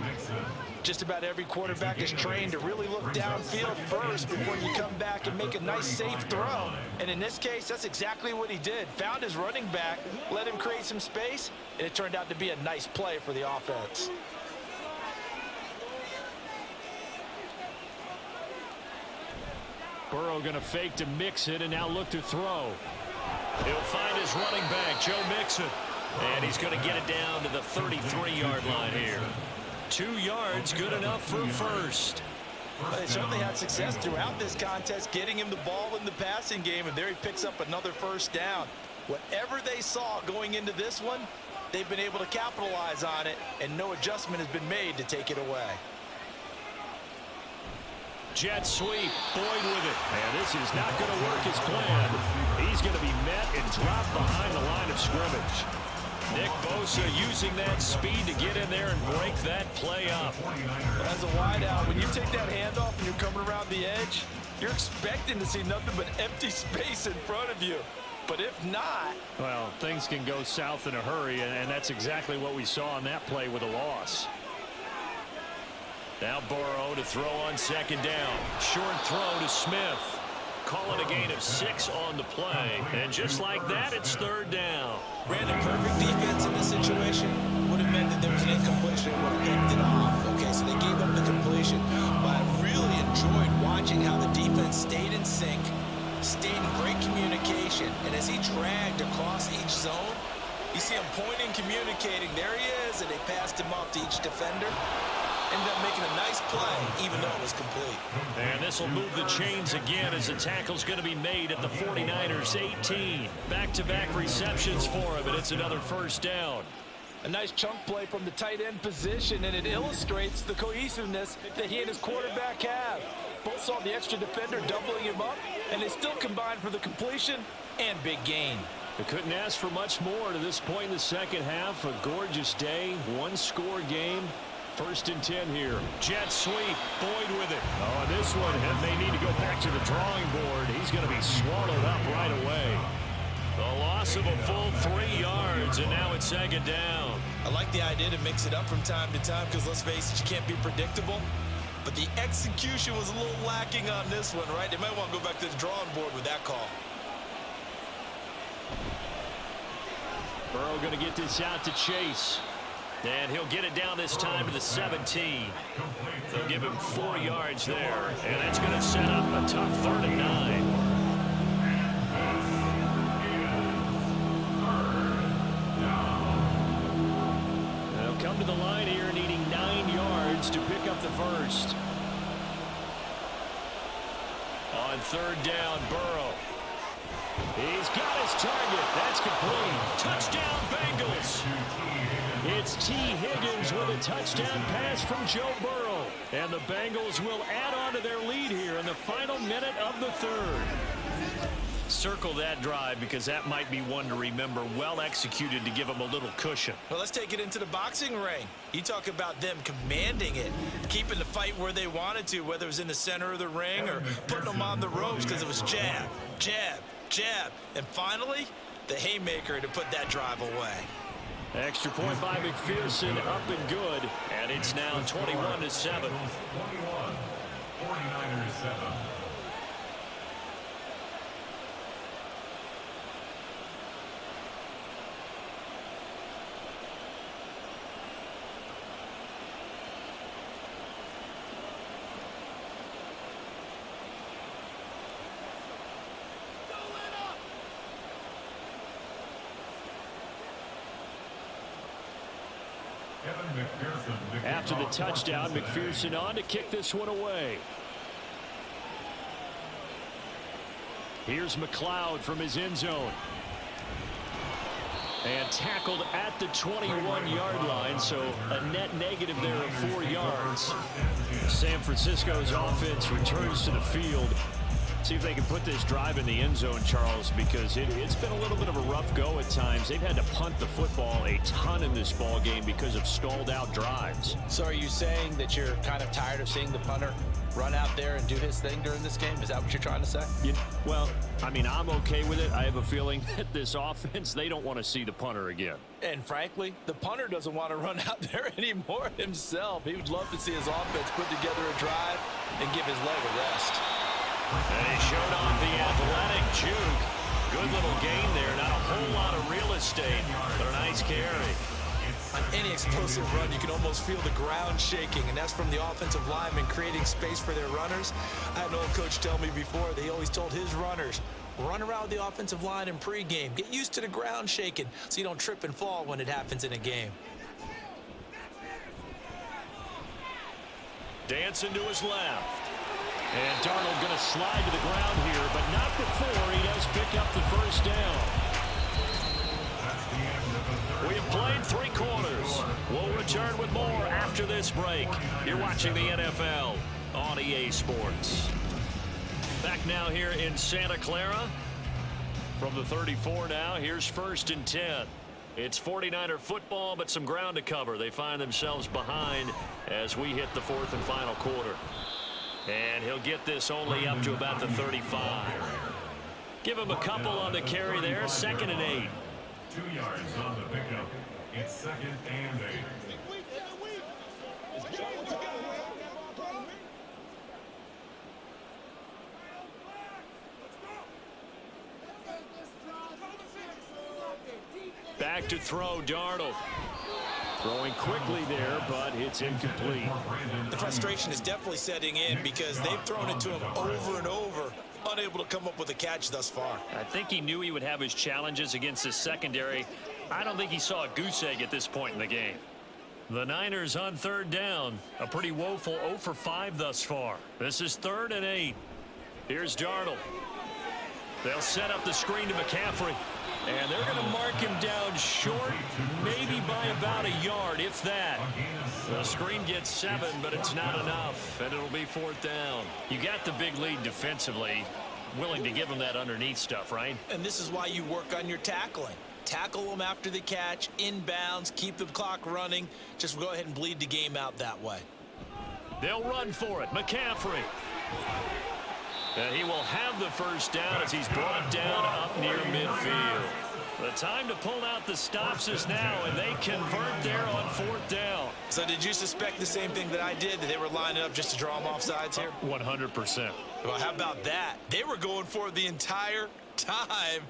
Just about every quarterback is trained to really look downfield first before you come back and make a nice safe throw. And in this case, that's exactly what he did. Found his running back, let him create some space, and it turned out to be a nice play for the offense. Burrow going to fake to Mixon and now look to throw. He'll find his running back, Joe Mixon. And he's going to get it down to the 33-yard line here. 2 yards, good enough for first. Well, they certainly had success throughout this contest, getting him the ball in the passing game, and there he picks up another first down. Whatever they saw going into this one, they've been able to capitalize on it, and no adjustment has been made to take it away. Jet sweep, Boyd with it. And this is not going to work as planned. He's going to be met and dropped behind the line of scrimmage. Nick Bosa using that speed to get in there and break that play up. As a wideout, when you take that handoff and you're coming around the edge, you're expecting to see nothing but empty space in front of you. But if not... well, things can go south in a hurry, and that's exactly what we saw on that play with a loss. Now Burrow to throw on second down. Short throw to Smith. Call it a gain of 6 on the play. And just like that, it's third down. Brandon, perfect defense in this situation would have meant that there was an incompletion and would have picked it off. Okay, so they gave up the completion. But I really enjoyed watching how the defense stayed in sync, stayed in great communication. And as he dragged across each zone, you see him pointing, communicating. There he is, and they passed him off to each defender. Ended up making a nice play, even though it was complete. And this will move the chains again as the tackle's going to be made at the 49ers 18. Back-to-back receptions for him, and it's another first down. A nice chunk play from the tight end position, and it illustrates the cohesiveness that he and his quarterback have. Both saw the extra defender doubling him up, and they still combined for the completion and big gain. They couldn't ask for much more to this point in the second half. A gorgeous day, one-score game. 1st and 10 here. Jet sweep. Boyd with it. Oh, and this one may need to go back to the drawing board. He's going to be swallowed up right away. The loss of a full 3 yards, and now it's second down. I like the idea to mix it up from time to time because, let's face it, you can't be predictable. But the execution was a little lacking on this one, right? They might want to go back to the drawing board with that call. Burrow going to get this out to Chase. And he'll get it down this time to the 17. They'll give him 4 yards there. And that's going to set up a tough 3rd and 9. They'll come to the line here needing 9 yards to pick up the first. On 3rd down, Burrow. He's got his target. That's complete. Touchdown, Bengals. It's T. Higgins with a touchdown pass from Joe Burrow. And the Bengals will add on to their lead here in the final minute of the 3rd. Circle that drive because that might be one to remember. Well executed to give them a little cushion. Well, let's take it into the boxing ring. You talk about them commanding it, keeping the fight where they wanted to, whether it was in the center of the ring or putting them on the ropes because it was jab, jab, jab. And finally, the haymaker to put that drive away. Extra point by McPherson, up and good. And it's now 21-7. 21, 49ers 7. After the touchdown, McPherson on to kick this one away. Here's McLeod from his end zone. And tackled at the 21-yard line, so a net negative there of 4 yards. San Francisco's offense returns to the field. See if they can put this drive in the end zone, Charles, because it's been a little bit of a rough go at times. They've had to punt the football a ton in this ball game because of stalled-out drives. So are you saying that you're kind of tired of seeing the punter run out there and do his thing during this game? Is that what you're trying to say? Well, I mean, I'm okay with it. I have a feeling that this offense, they don't want to see the punter again. And frankly, the punter doesn't want to run out there anymore himself. He would love to see his offense put together a drive and give his leg a rest. And he showed off the athletic juke. Good little gain there. Not a whole lot of real estate, but a nice carry. On any explosive run, you can almost feel the ground shaking, and that's from the offensive linemen creating space for their runners. I had an old coach tell me before, they always told his runners, run around the offensive line in pregame. Get used to the ground shaking so you don't trip and fall when it happens in a game. Dancing to his left. And Darnold going to slide to the ground here, but not before he does pick up the first down. We have played 3 quarters. We'll return with more after this break. You're watching the NFL on EA Sports. Back now here in Santa Clara. From the 34 now, here's 1st and 10. It's 49er football, but some ground to cover. They find themselves behind as we hit the 4th and final quarter. And he'll get this only up to about the 35. Give him a couple on the carry there. 2nd and 8. 2 yards on the pickup. It's 2nd and 8. Back to throw, Darnold. Throwing quickly there, but it's incomplete. The frustration is definitely setting in because they've thrown it to him over and over, unable to come up with a catch thus far. I think he knew he would have his challenges against his secondary. I don't think he saw a goose egg at this point in the game. The Niners on 3rd down. A pretty woeful 0 for 5 thus far. This is 3rd and 8. Here's Darnold. They'll set up the screen to McCaffrey. And they're going to mark him down short, maybe by about a yard, if that. The screen gets 7, but it's not enough, and it'll be 4th down. You got the big lead defensively, willing to give him that underneath stuff, right? And this is why you work on your tackling. Tackle them after the catch, inbounds, keep the clock running. Just go ahead and bleed the game out that way. They'll run for it. McCaffrey. And he will have the first down as he's brought down up near midfield. The time to pull out the stops is now, and they convert there on 4th down. So did you suspect the same thing that I did, that they were lining up just to draw them offsides here? 100%. Well, how about that? They were going for it the entire time.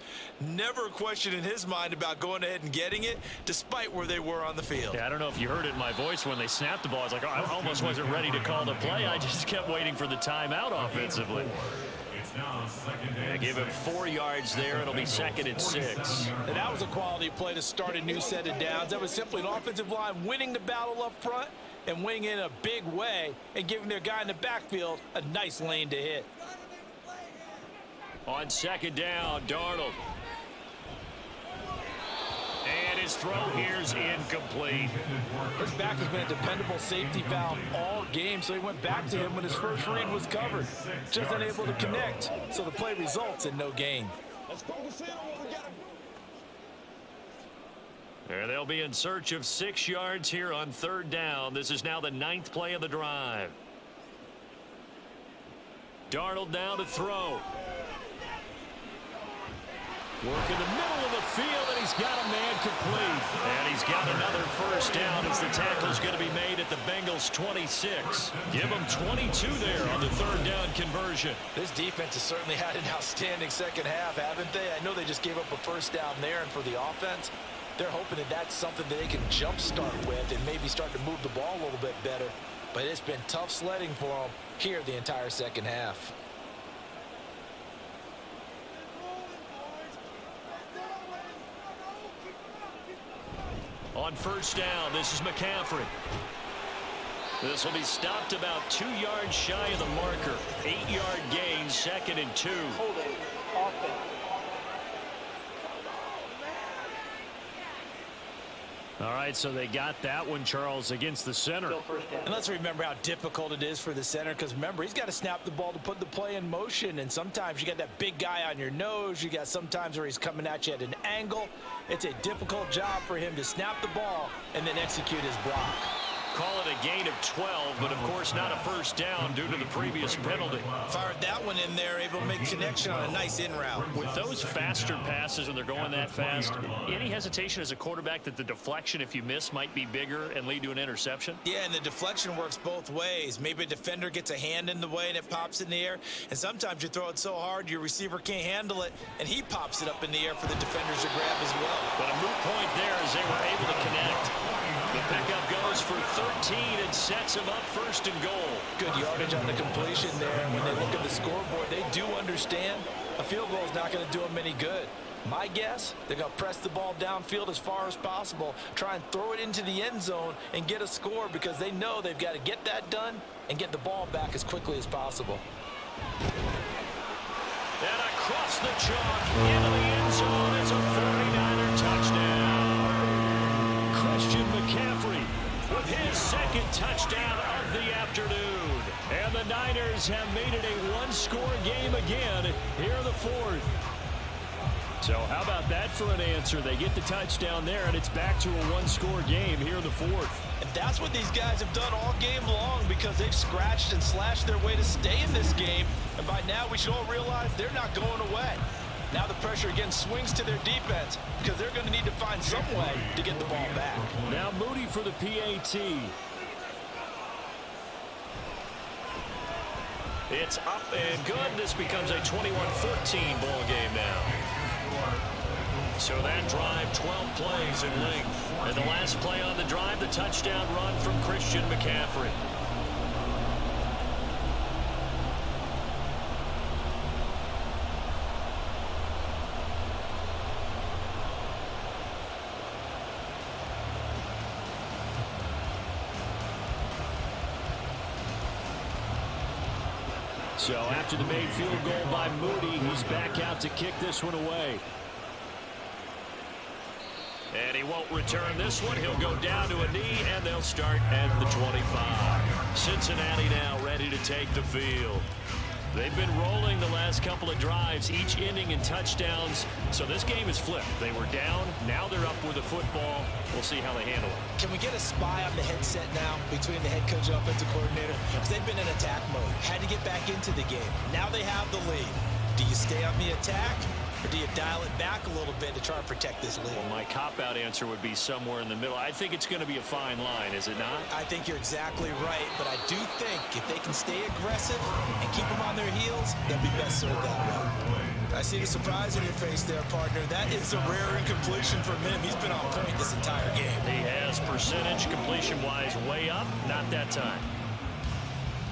Never a question in his mind about going ahead and getting it, despite where they were on the field. Yeah, I don't know if you heard it in my voice when they snapped the ball. I was like, oh, I almost wasn't ready to call the play. I just kept waiting for the timeout offensively. They give him 4 yards there. It'll be 2nd and 6. And that was a quality play to start a new set of downs. That was simply an offensive line winning the battle up front and winning in a big way and giving their guy in the backfield a nice lane to hit. On 2nd down, Darnold. And his throw here's incomplete. His back has been a dependable safety valve all game, so he went back to him when his first read was covered. Just unable to connect, so the play results in no gain. There they'll be in search of 6 yards here on 3rd down. This is now the 9th play of the drive. Darnold now to throw. Work in the middle of the field, and he's got a man complete. And he's got another first down as the tackle's going to be made at the Bengals 26. Give them 22 there on the 3rd down conversion. This defense has certainly had an outstanding second half, haven't they? I know they just gave up a first down there, and for the offense, they're hoping that that's something that they can jumpstart with and maybe start to move the ball a little bit better. But it's been tough sledding for them here the entire second half. On 1st down, this is McCaffrey. This will be stopped about 2 yards shy of the marker. 8-yard gain, 2nd and 2. Holding All right, so they got that one, Charles, against the center. Still first down. And let's remember how difficult it is for the center, because remember, he's got to snap the ball to put the play in motion, and sometimes you got that big guy on your nose. You got sometimes where he's coming at you at an angle. It's a difficult job for him to snap the ball and then execute his block. Call it a gain of 12, but of course not a first down due to the previous penalty. Fired that one in there, able to make connection on a nice in route. With those faster passes when they're going that fast, any hesitation as a quarterback that the deflection, if you miss, might be bigger and lead to an interception? Yeah, and the deflection works both ways. Maybe a defender gets a hand in the way and it pops in the air, and sometimes you throw it so hard your receiver can't handle it, and he pops it up in the air for the defenders to grab as well. But a moot point there as they were able to connect. The pickup goes for 13 and sets him up first and goal. Good yardage on the completion there. When they look at the scoreboard, they do understand a field goal is not going to do them any good. My guess, they're going to press the ball downfield as far as possible, try and throw it into the end zone and get a score, because they know they've got to get that done and get the ball back as quickly as possible. And across the chalk into the end zone. It's a 49er touchdown. Christian McCaffrey with his second touchdown of the afternoon. And the Niners have made it a one-score game again here in the fourth. So how about that for an answer? They get the touchdown there, and it's back to a one-score game here in the fourth. And that's what these guys have done all game long, because they've scratched and slashed their way to stay in this game. And by now, we should all realize they're not going away. Now the pressure again swings to their defense, because they're going to need to find some way to get the ball back. Now Moody for the PAT. It's up and good. This becomes a 21-14 ball game now. So that drive, 12 plays in length. And the last play on the drive, the touchdown run from Christian McCaffrey. So after the made field goal by Moody, he's back out to kick this one away. And he won't return this one. He'll go down to a knee, and they'll start at the 25. Cincinnati now ready to take the field. They've been rolling the last couple of drives, each ending in touchdowns. So this game is flipped. They were down. Now they're up with the football. We'll see how they handle it. Can we get a spy on the headset now between the head coach and offensive coordinator? Because they've been in attack mode. Had to get back into the game. Now they have the lead. Do you stay on the attack, or do you dial it back a little bit to try and protect this lead? Well, my cop-out answer would be somewhere in the middle. I think it's going to be a fine line, is it not? I think you're exactly right, but I do think if they can stay aggressive and keep them on their heels, they'll be best served that way. I see the surprise in your face there, partner. That is a rare incompletion from him. He's been on point this entire game. He has percentage completion-wise way up. Not that time.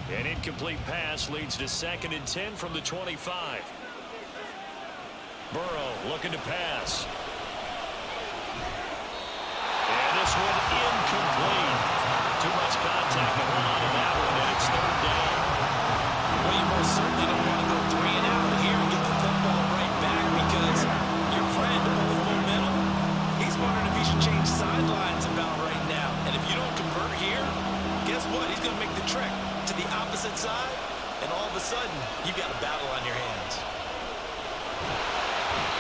An incomplete pass leads to 2nd and 10 from the 25. Burrow looking to pass. And this one incomplete. Too much contact to hold on to that one, and it's 3rd down. Well, you most certainly don't want to go 3 and out here and get the football right back, because your friend, Old Momentum, he's wondering if he should change sidelines about right now. And if you don't convert here, guess what? He's going to make the trek to the opposite side, and all of a sudden, you've got a battle on your hands.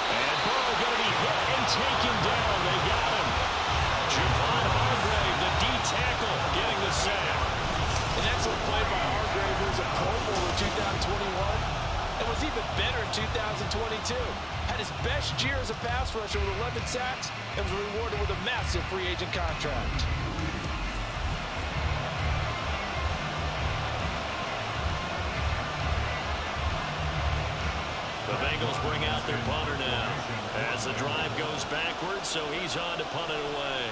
And Burrow going to be hit and taken down. They got him. Javon Hargrave, the D tackle, getting the sack. An excellent play by Hargrave, who was a Pro Bowler in 2021 and was even better in 2022. Had his best year as a pass rusher with 11 sacks and was rewarded with a massive free agent contract. The Bengals bring out their punter now as the drive goes backwards, so he's on to punt it away.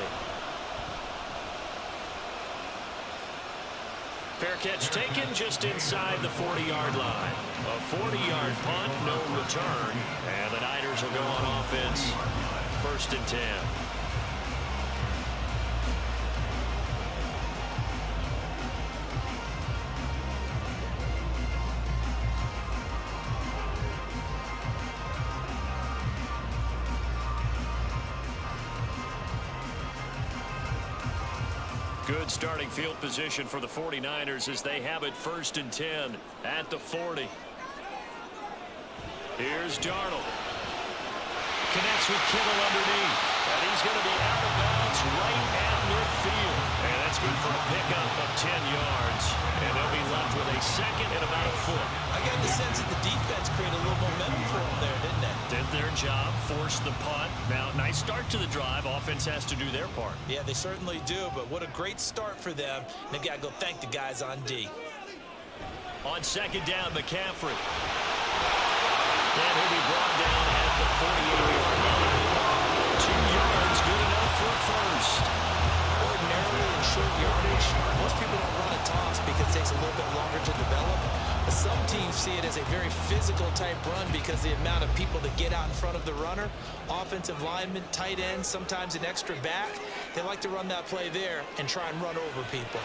Fair catch taken just inside the 40-yard line. A 40-yard punt, no return, and the Niners will go on offense. 1st and 10. Good starting field position for the 49ers as they have it 1st and 10 at the 40. Here's Darnold. Connects with Kittle underneath. And he's going to be out of bounds right at midfield. And that's good for a pickup of 10 yards. And they'll be left with a second and about a foot. I got the sense that the defense created a little momentum for them there, didn't they? Did their job, forced the punt. Now, nice start to the drive. Offense has to do their part. Yeah, they certainly do, but what a great start for them. They've got to go thank the guys on D. On 2nd down, McCaffrey. And he'll be brought down at the 48-yard line. 2 yards, good enough for a first. Ordinarily in short yardage, most people don't run a toss because it takes a little bit longer to develop. But some teams see it as a very physical type run because the amount of people that get out in front of the runner, offensive linemen, tight ends, sometimes an extra back, they like to run that play there and try and run over people.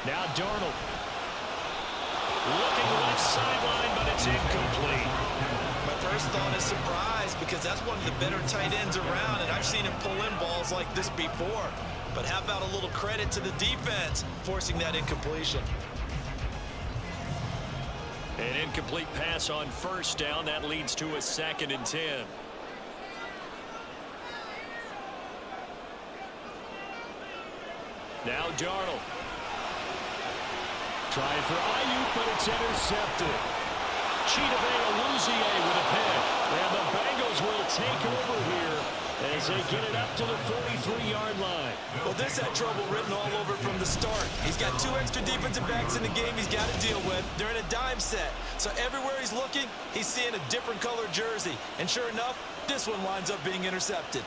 Now Darnold. Looking left sideline, but it's incomplete. My first thought is surprise because that's one of the better tight ends around, and I've seen him pull in balls like this before. But how about a little credit to the defense forcing that incompletion? An incomplete pass on 1st down. That leads to a 2nd and 10. Now Darnold. Trying for Ayuk, but it's intercepted. Chidobe with a pick. And the Bengals will take over here as they get it up to the 43-yard line. Well, this had trouble written all over from the start. He's got 2 extra defensive backs in the game he's got to deal with. They're in a dime set. So everywhere he's looking, he's seeing a different color jersey. And sure enough, this one winds up being intercepted.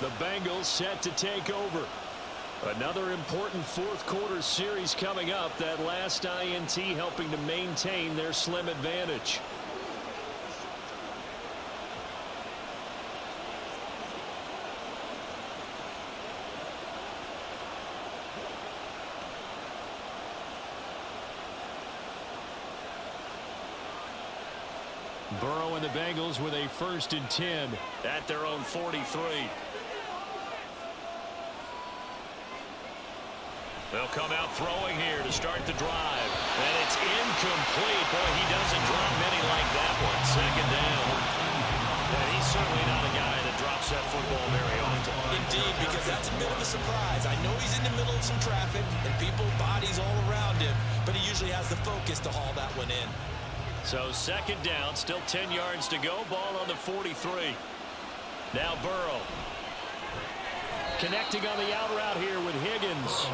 The Bengals set to take over. Another important 4th quarter series coming up. That last INT helping to maintain their slim advantage. Burrow and the Bengals with a 1st and 10 at their own 43. They'll come out throwing here to start the drive. And it's incomplete. Boy, he doesn't drop many like that one. 2nd down. And he's certainly not a guy that drops that football very often. Indeed, because that's a bit of a surprise. I know he's in the middle of some traffic and people, bodies all around him, but he usually has the focus to haul that one in. So 2nd down, still 10 yards to go. Ball on the 43. Now Burrow. Connecting on the out route here with Higgins.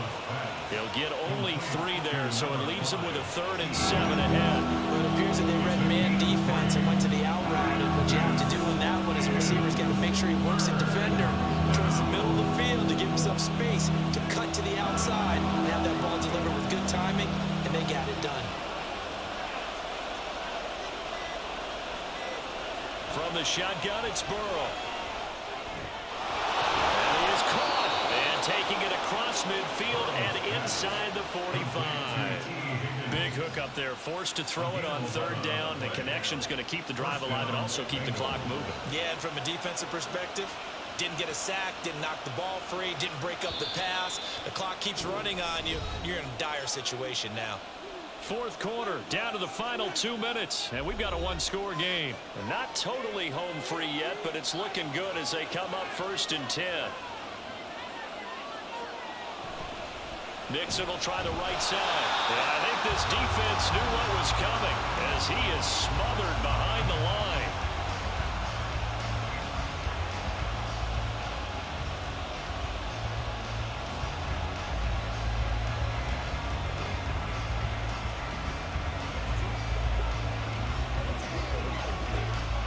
He'll get only 3 there, so it leaves him with a 3rd and 7 ahead. Well, it appears that they read man defense and went to the out route, and what you have to do in that one is the receiver's got to make sure he works a defender towards the middle of the field to give himself space to cut to the outside and have that ball delivered with good timing, and they got it done. From the shotgun, it's Burrow. And he is caught. And taking it across midfield and inside the 45. Big hook up there. Forced to throw it on 3rd down. The connection's going to keep the drive alive and also keep the clock moving. Yeah, and from a defensive perspective, didn't get a sack, didn't knock the ball free, didn't break up the pass. The clock keeps running on you. You're in a dire situation now. 4th quarter, down to the final 2 minutes, and we've got a 1-score game. Not totally home free yet, but it's looking good as they come up 1st and 10. Nixon will try the right side. And I think this defense knew what was coming as he is smothered behind the line.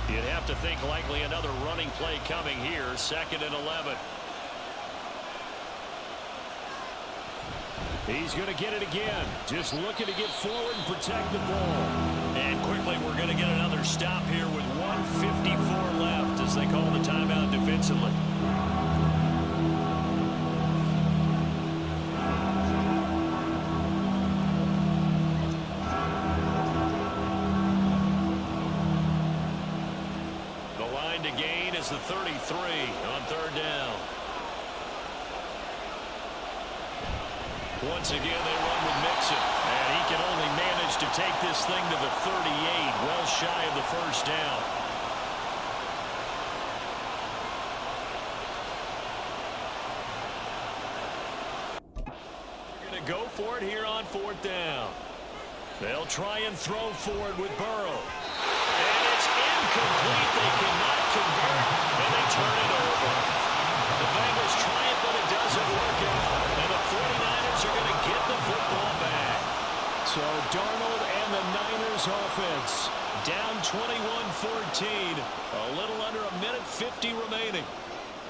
You'd have to think likely another running play coming here. 2nd and 11. He's going to get it again. Just looking to get forward and protect the ball. And quickly we're going to get another stop here with 1:54 left as they call the timeout defensively. The line to gain is the 33 on 3rd down. Once again, they run with Mixon. And he can only manage to take this thing to the 38, well shy of the first down. Going to go for it here on 4th down. They'll try and throw for it with Burrow. And it's incomplete. They cannot convert, and they turn it over. The Bengals try it, but it doesn't work out. And the 49ers are going to get the football back. So Darnold and the Niners offense down 21-14. A little under a minute 50 remaining.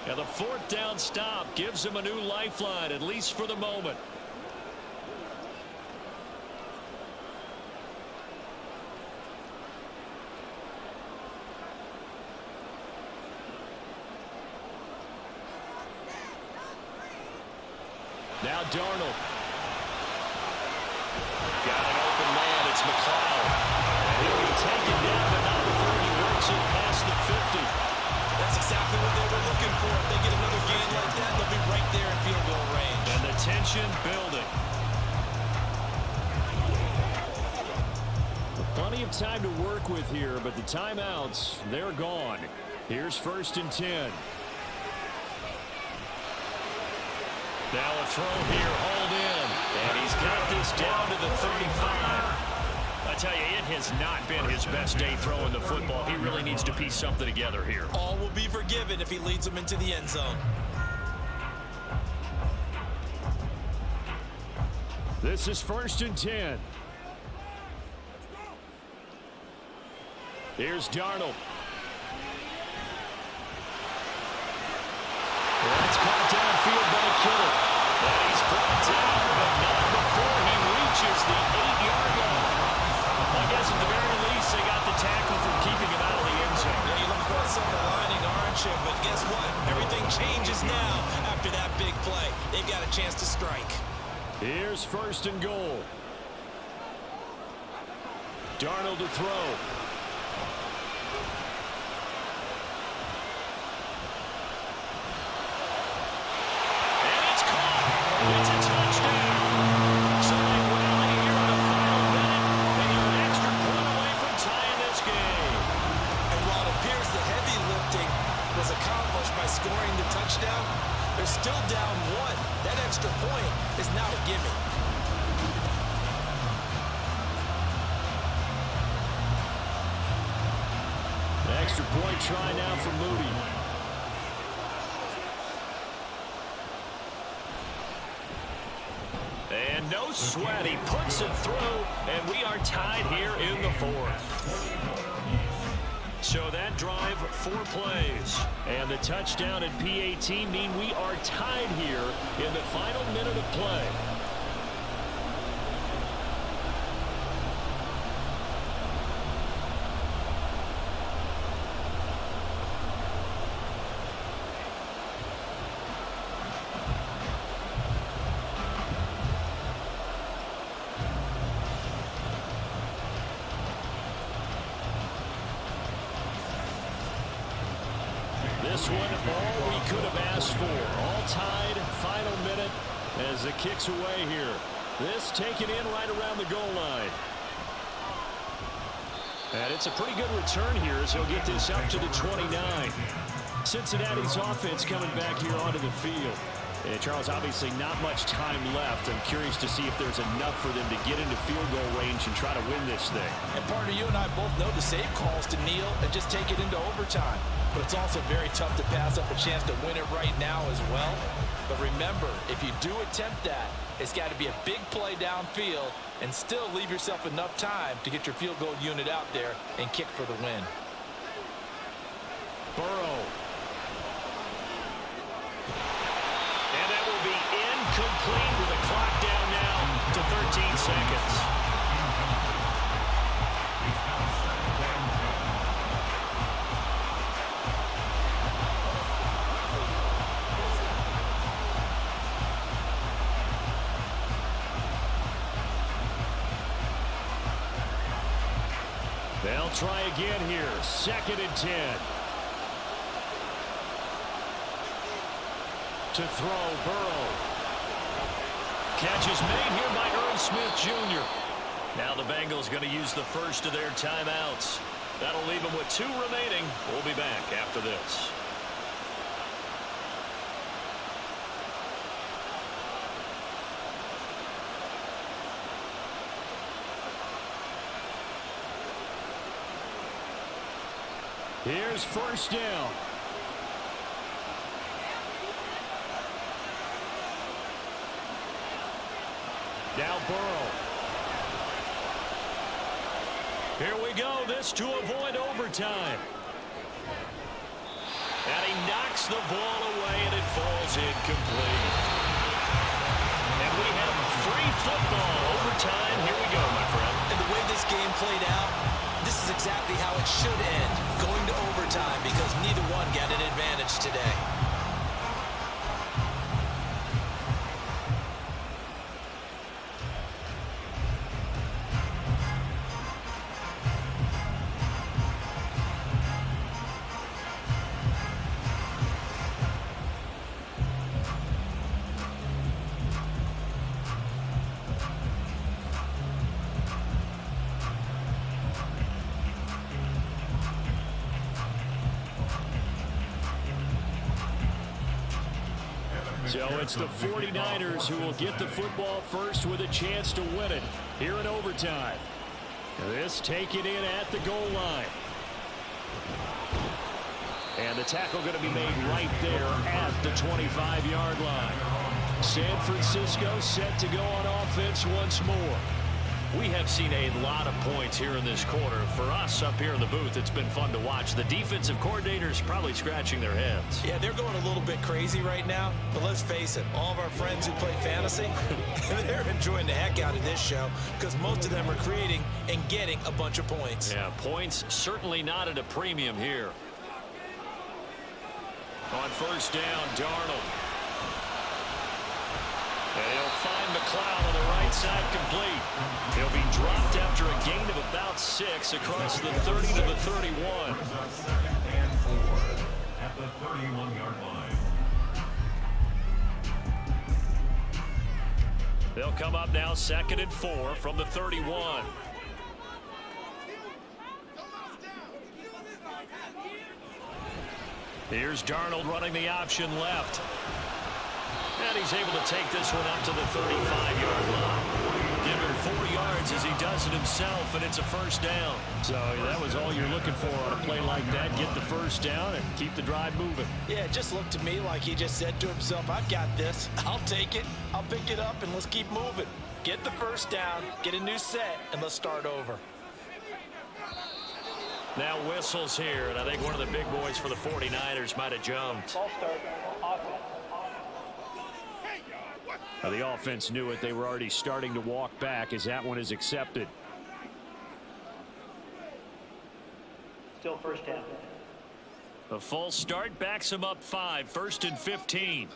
And the 4th down stop gives them a new lifeline, at least for the moment. Now Darnold. Got an open man. It's McLeod. And he'll be taken down, but not before he works it past the 50. That's exactly what they were looking for. If they get another gain like that, they'll be right there in field goal range. And the tension building. Plenty of time to work with here, but the timeouts, they're gone. Here's 1st and 10. Now a throw here, hauled in. And he's got this down to the 35. I tell you, it has not been his best day throwing the football. He really needs to piece something together here. All will be forgiven if he leads them into the end zone. This is 1st and 10. Here's Darnold. That's caught downfield by Kittle. And he's brought down, but not before he reaches the 8-yard line. I guess at the very least, they got the tackle from keeping him out of the end zone. Yeah, you're looking for a silver lining, aren't you? But guess what? Everything changes now after that big play. They've got a chance to strike. Here's 1st and goal. Darnold to throw. It's a touchdown. So they rally here in the final minute. They get an extra point away from tying this game. And while it appears the heavy lifting was accomplished by scoring the touchdown, they're still down 1. That extra point is not a gimme. An extra point try now for Moody. And no sweat, he puts it through, and we are tied here in the 4th. So that drive, 4 plays, and the touchdown and PAT mean we are tied here in the final minute of play. This one, all we could have asked for. All tied, final minute, as it kicks away here. This taken in right around the goal line. And it's a pretty good return here as he'll get this up to the 29. Cincinnati's offense coming back here onto the field. And Charles, obviously not much time left. I'm curious to see if there's enough for them to get into field goal range and try to win this thing. And partner, you and I both know the safe calls to kneel and just take it into overtime. But it's also very tough to pass up a chance to win it right now as well. But remember, if you do attempt that, it's got to be a big play downfield and still leave yourself enough time to get your field goal unit out there and kick for the win. Burrow. And that will be incomplete with the clock down now to 13 seconds. They'll try again here. 2nd and 10. To throw, Burrow. catch is made here by Earl Smith Jr. Now the Bengals going to use the first of their timeouts. That'll leave them with 2 remaining. We'll be back after this. Here's first down. Now Burrow. Here we go. This to avoid overtime. And he knocks the ball away, and it falls incomplete. And we have free football. Overtime. Here we go, my friend. And the way this game played out, this is exactly how it should end, going to overtime, because neither one got an advantage today. So it's the 49ers who will get the football first with a chance to win it here in overtime. This taken in at the goal line. And the tackle going to be made right there at the 25-yard line. San Francisco set to go on offense once more. We have seen a lot of points here in this quarter. For us up here in the booth, it's been fun to watch. The defensive coordinators probably scratching their heads. Yeah, they're going a little bit crazy right now. But let's face it, all of our friends who play fantasy, they're enjoying the heck out of this show because most of them are creating and getting a bunch of points. Yeah, points certainly not at a premium here. On first down, Darnold. And he'll find McLeod on the right side complete. He'll be dropped after a gain of about 6 across the 30 to the 31. Second and 4 at the 31-yard line. They'll come up now 2nd and 4 from the 31. Here's Darnold running the option left. And he's able to take this one up to the 35-yard line. Give him 4 yards as he does it himself, and it's a first down. So that was all you're looking for on a play like that. Get the first down and keep the drive moving. Yeah, it just looked to me like he just said to himself, I've got this. I'll take it. I'll pick it up, and let's keep moving. Get the first down, get a new set, and let's start over. Now whistles here, and I think one of the big boys for the 49ers might have jumped. Ball start. Offense. Now the offense knew it. They were already starting to walk back as that one is accepted. Still first down. The full start backs him up 5. 1st and 15.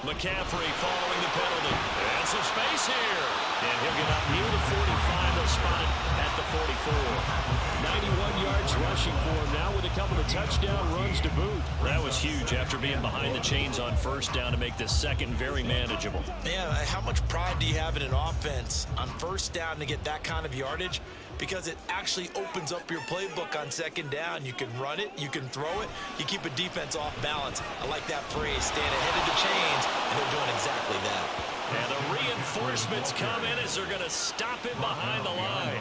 McCaffrey following the penalty. And some space here. And he'll get up near the 45. They'll spot it at the 44. 91 yards rushing for him now with a couple of touchdown runs to boot. That was huge after being behind the chains on first down to make this second very manageable. Yeah, how much pride do you have in an offense on first down to get that kind of yardage? Because it actually opens up your playbook on second down. You can run it, you can throw it, you keep a defense off balance. I like that phrase, staying ahead of the chains, and they're doing exactly that. And the reinforcements come in as they're going to stop him behind the line.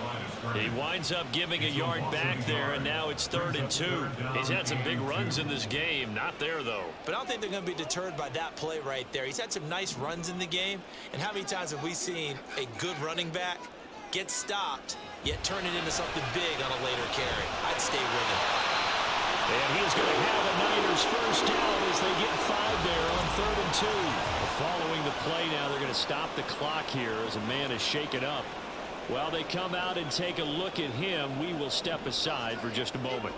He winds up giving a yard back there, and now it's 3rd and 2. He's had some big runs in this game. Not there, though. But I don't think they're going to be deterred by that play right there. He's had some nice runs in the game, and how many times have we seen a good running back get stopped, yet turn it into something big on a later carry? I'd stay with him. And he's going to have a Niners first down as they get 5 there on 3rd and 2. Following the play now, they're going to stop the clock here as a man is shaken up. While they come out and take a look at him, we will step aside for just a moment.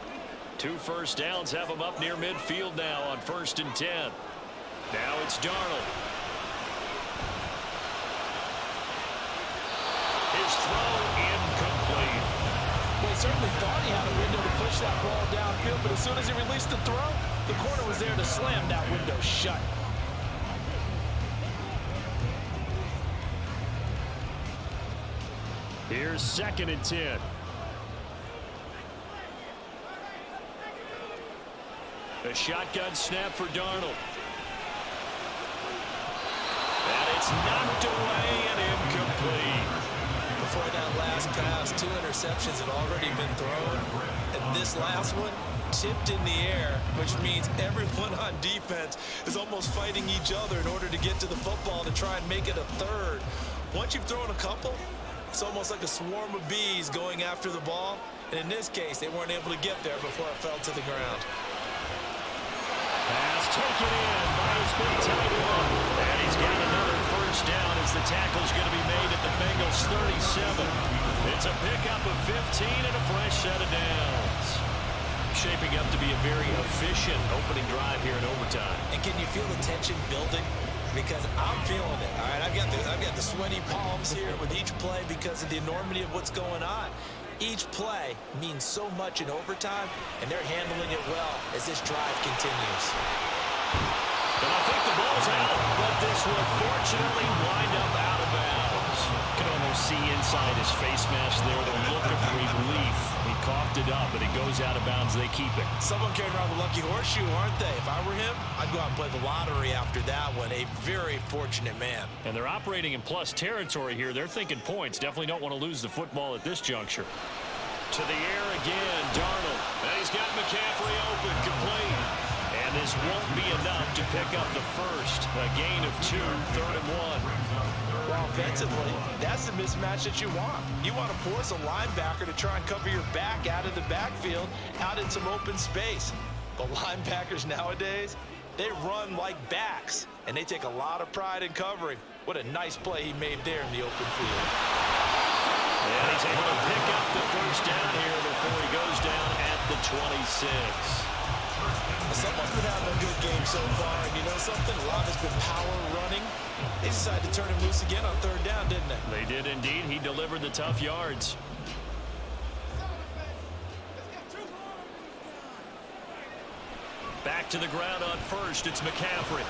2 first downs have him up near midfield now on 1st and 10. Now it's Darnold. His throw incomplete. Well, certainly thought he had a window to push that ball downfield, but as soon as he released the throw, the corner was there to slam that window shut. Here's 2nd and 10. A shotgun snap for Darnold. And it's knocked away and incomplete. Before that last pass, 2 interceptions had already been thrown. And this last one tipped in the air, which means everyone on defense is almost fighting each other in order to get to the football to try and make it a third. Once you've thrown a couple, it's almost like a swarm of bees going after the ball. And in this case, they weren't able to get there before it fell to the ground. Pass taken in by his big tight end. And he's got another first down as the tackle's going to be made at the Bengals 37. It's a pickup of 15 and a fresh set of downs. Shaping up to be a very efficient opening drive here in overtime. And can you feel the tension building? Because I'm feeling it. All right, I've got the sweaty palms here with each play because of the enormity of what's going on. Each play means so much in overtime, and they're handling it well as this drive continues. And I think the ball's out, but this will fortunately wind up out of bounds. You can almost see inside his face mask there the look of relief. He coughed it up, but it goes out of bounds. They keep it. Someone carried around the lucky horseshoe, aren't they? If I were him, I'd go out and play the lottery after that one. A very fortunate man. And they're operating in plus territory here. They're thinking points. Definitely don't want to lose the football at this juncture. To the air again, Darnold. And he's got McCaffrey open, complete. And this won't be enough to pick up the first. A gain of 2, 3rd and 1. Well, offensively, that's the mismatch that you want. You want to force a linebacker to try and cover your back out of the backfield, out in some open space. But linebackers nowadays, they run like backs, and they take a lot of pride in covering. What a nice play he made there in the open field. And he's able to pick up the first down here before he goes down at the 26. Someone's been having a good game so far, and you know something? A lot has been power running. They decided to turn him loose again on 3rd down, didn't they? They did indeed. He delivered the tough yards. Back to the ground on first. It's McCaffrey.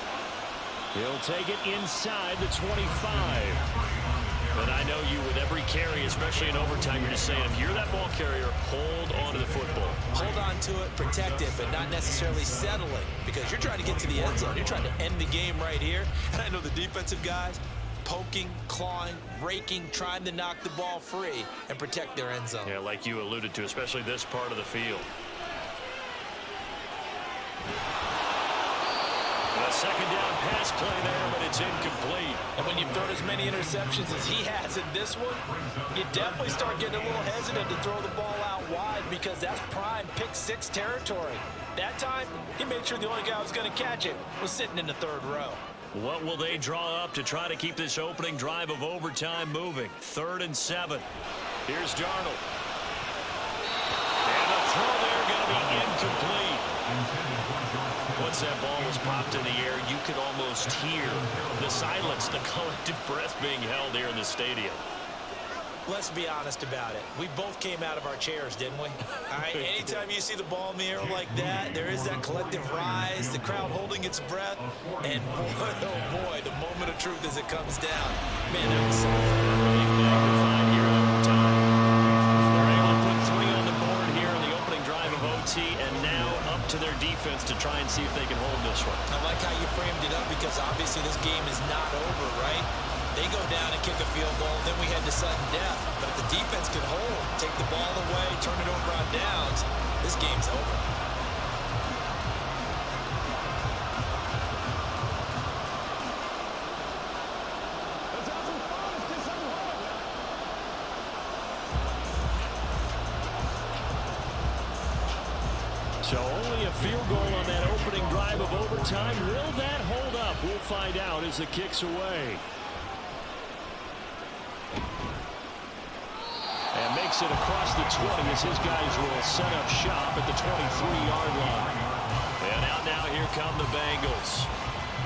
He'll take it inside the 25. And I know you with every carry, especially in overtime, you're just saying, if you're that ball carrier, hold on to the football. Hold on to it, protect it, but not necessarily settling, because you're trying to get to the end zone. You're trying to end the game right here. And I know the defensive guys poking, clawing, raking, trying to knock the ball free and protect their end zone. Yeah, like you alluded to, especially this part of the field. A 2nd down pass play there, but it's incomplete. And when you've thrown as many interceptions as he has in this one, you definitely start getting a little hesitant to throw the ball out wide because that's prime pick-6 territory. That time, he made sure the only guy who was going to catch it was sitting in the 3rd row. What will they draw up to try to keep this opening drive of overtime moving? 3rd and 7. Here's Darnold. And the throw there going to be incomplete. Once that ball was popped in the air, you could almost hear the silence, the collective breath being held here in the stadium. Let's be honest about it. We both came out of our chairs, didn't we? All right, anytime you see the ball in the air like that, there is that collective rise, the crowd holding its breath, and boy, oh boy, the moment of truth as it comes down. Man, that was magnified here in overtime. They're able to put 3 on the board here on the opening drive of OT, and now up to their defense to try and see if they can hold this one. I like how you framed it up because obviously this game is not over, right? They go down and kick a field goal, then we head to sudden death. But if the defense can hold, take the ball away, turn it over on downs, this game's over. So only a field goal on that opening drive of overtime. Will that hold up? We'll find out as the kick's away. And makes it across the 20 as his guys will set up shop at the 23-yard line. And out now, here come the Bengals.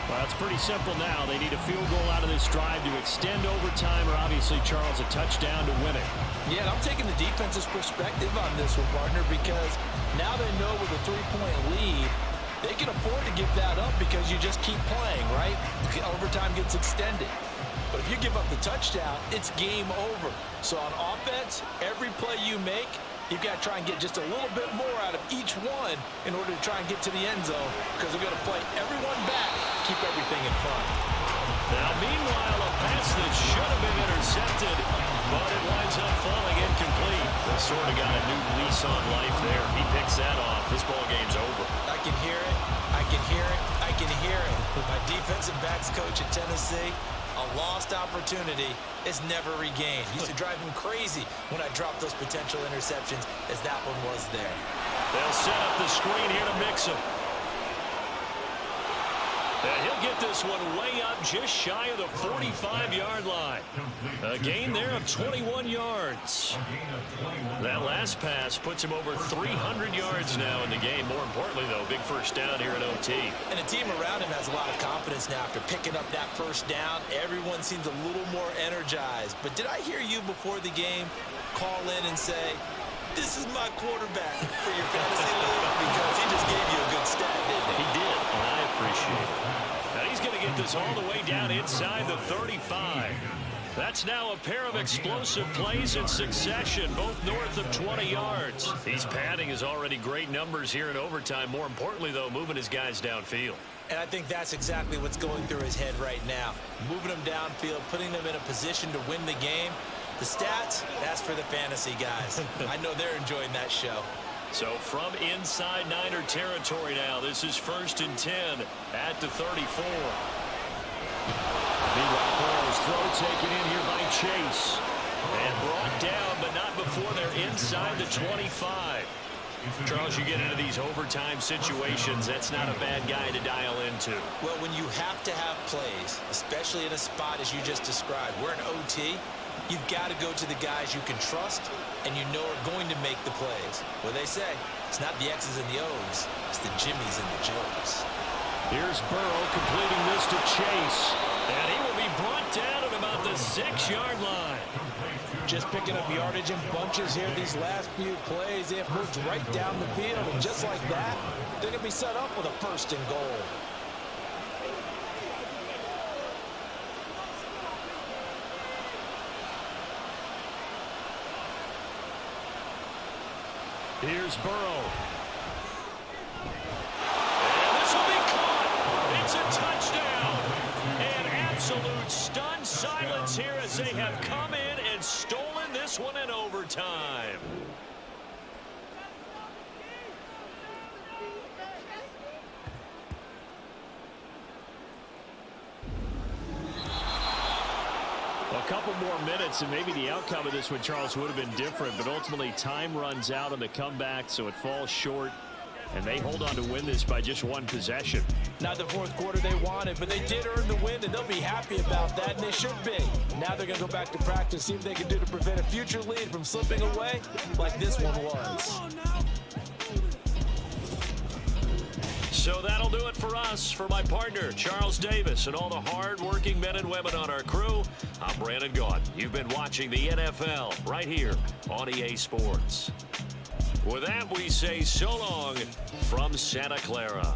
Well, it's pretty simple now. They need a field goal out of this drive to extend overtime, or obviously, Charles, a touchdown to win it. Yeah, and I'm taking the defense's perspective on this one, partner, because now they know with a 3-point lead, they can afford to give that up because you just keep playing, right? Overtime gets extended. But if you give up the touchdown, it's game over. So on offense, every play you make, you've got to try and get just a little bit more out of each one in order to try and get to the end zone, because they're going to play everyone back, keep everything in front. Now, meanwhile, a pass that should have been intercepted, but it winds up falling incomplete. They sort of got a new lease on life there. If he picks that off, this ball game's over. I can hear it. I can hear it. I can hear it. My defensive backs coach at Tennessee, a lost opportunity is never regained. Used to drive him crazy when I dropped those potential interceptions, as that one was there. They'll set up the screen here to mix him. And he'll get this one way up just shy of the 45-yard line. A gain there of 21 yards. That last pass puts him over 300 yards now in the game. More importantly, though, big first down here in OT. And the team around him has a lot of confidence now after picking up that first down. Everyone seems a little more energized. But did I hear you before the game call in and say, this is my quarterback for your fantasy league? Because he just gave you a good stat, didn't he? He did, and I appreciate it. Now he's going to get this all the way down inside the 35. That's now a pair of explosive plays in succession, both north of 20 yards. He's padding his already great numbers here in overtime. More importantly, though, moving his guys downfield. And I think that's exactly what's going through his head right now. Moving them downfield, putting them in a position to win the game. The stats, that's for the fantasy guys. I know they're enjoying that show. So from inside Niner territory now, this is 1st and 10 at the 34. Meanwhile, Burrow's throw taken in here by Chase. And brought down, but not before they're inside the 25. Charles, you get into these overtime situations, that's not a bad guy to dial into. Well, when you have to have plays, especially in a spot as you just described, we're in OT, you've got to go to the guys you can trust and you know are going to make the plays. What they say, it's not the X's and the O's, it's the Jimmies and the Joes. Here's Burrow completing this to Chase. And he will be brought down at about the 6-yard line. Just picking up yardage in bunches here these last few plays. They have moved right down the field, and just like that, they're going to be set up with a 1st and goal. Here's Burrow. And this will be caught. It's a touchdown. And absolute stunned silence here as they have come in and stolen this one in overtime. A couple more minutes and maybe the outcome of this one, Charles, would have been different, but ultimately time runs out on the comeback, so it falls short, and they hold on to win this by just 1 possession. Not the 4th quarter they wanted, but they did earn the win, and they'll be happy about that, and they should be. Now they're going to go back to practice, see what they can do to prevent a future lead from slipping away like this one was. So that'll do it for us. For my partner, Charles Davis, and all the hard-working men and women on our crew, I'm Brandon Gaudin. You've been watching the NFL right here on EA Sports. With that, we say so long from Santa Clara.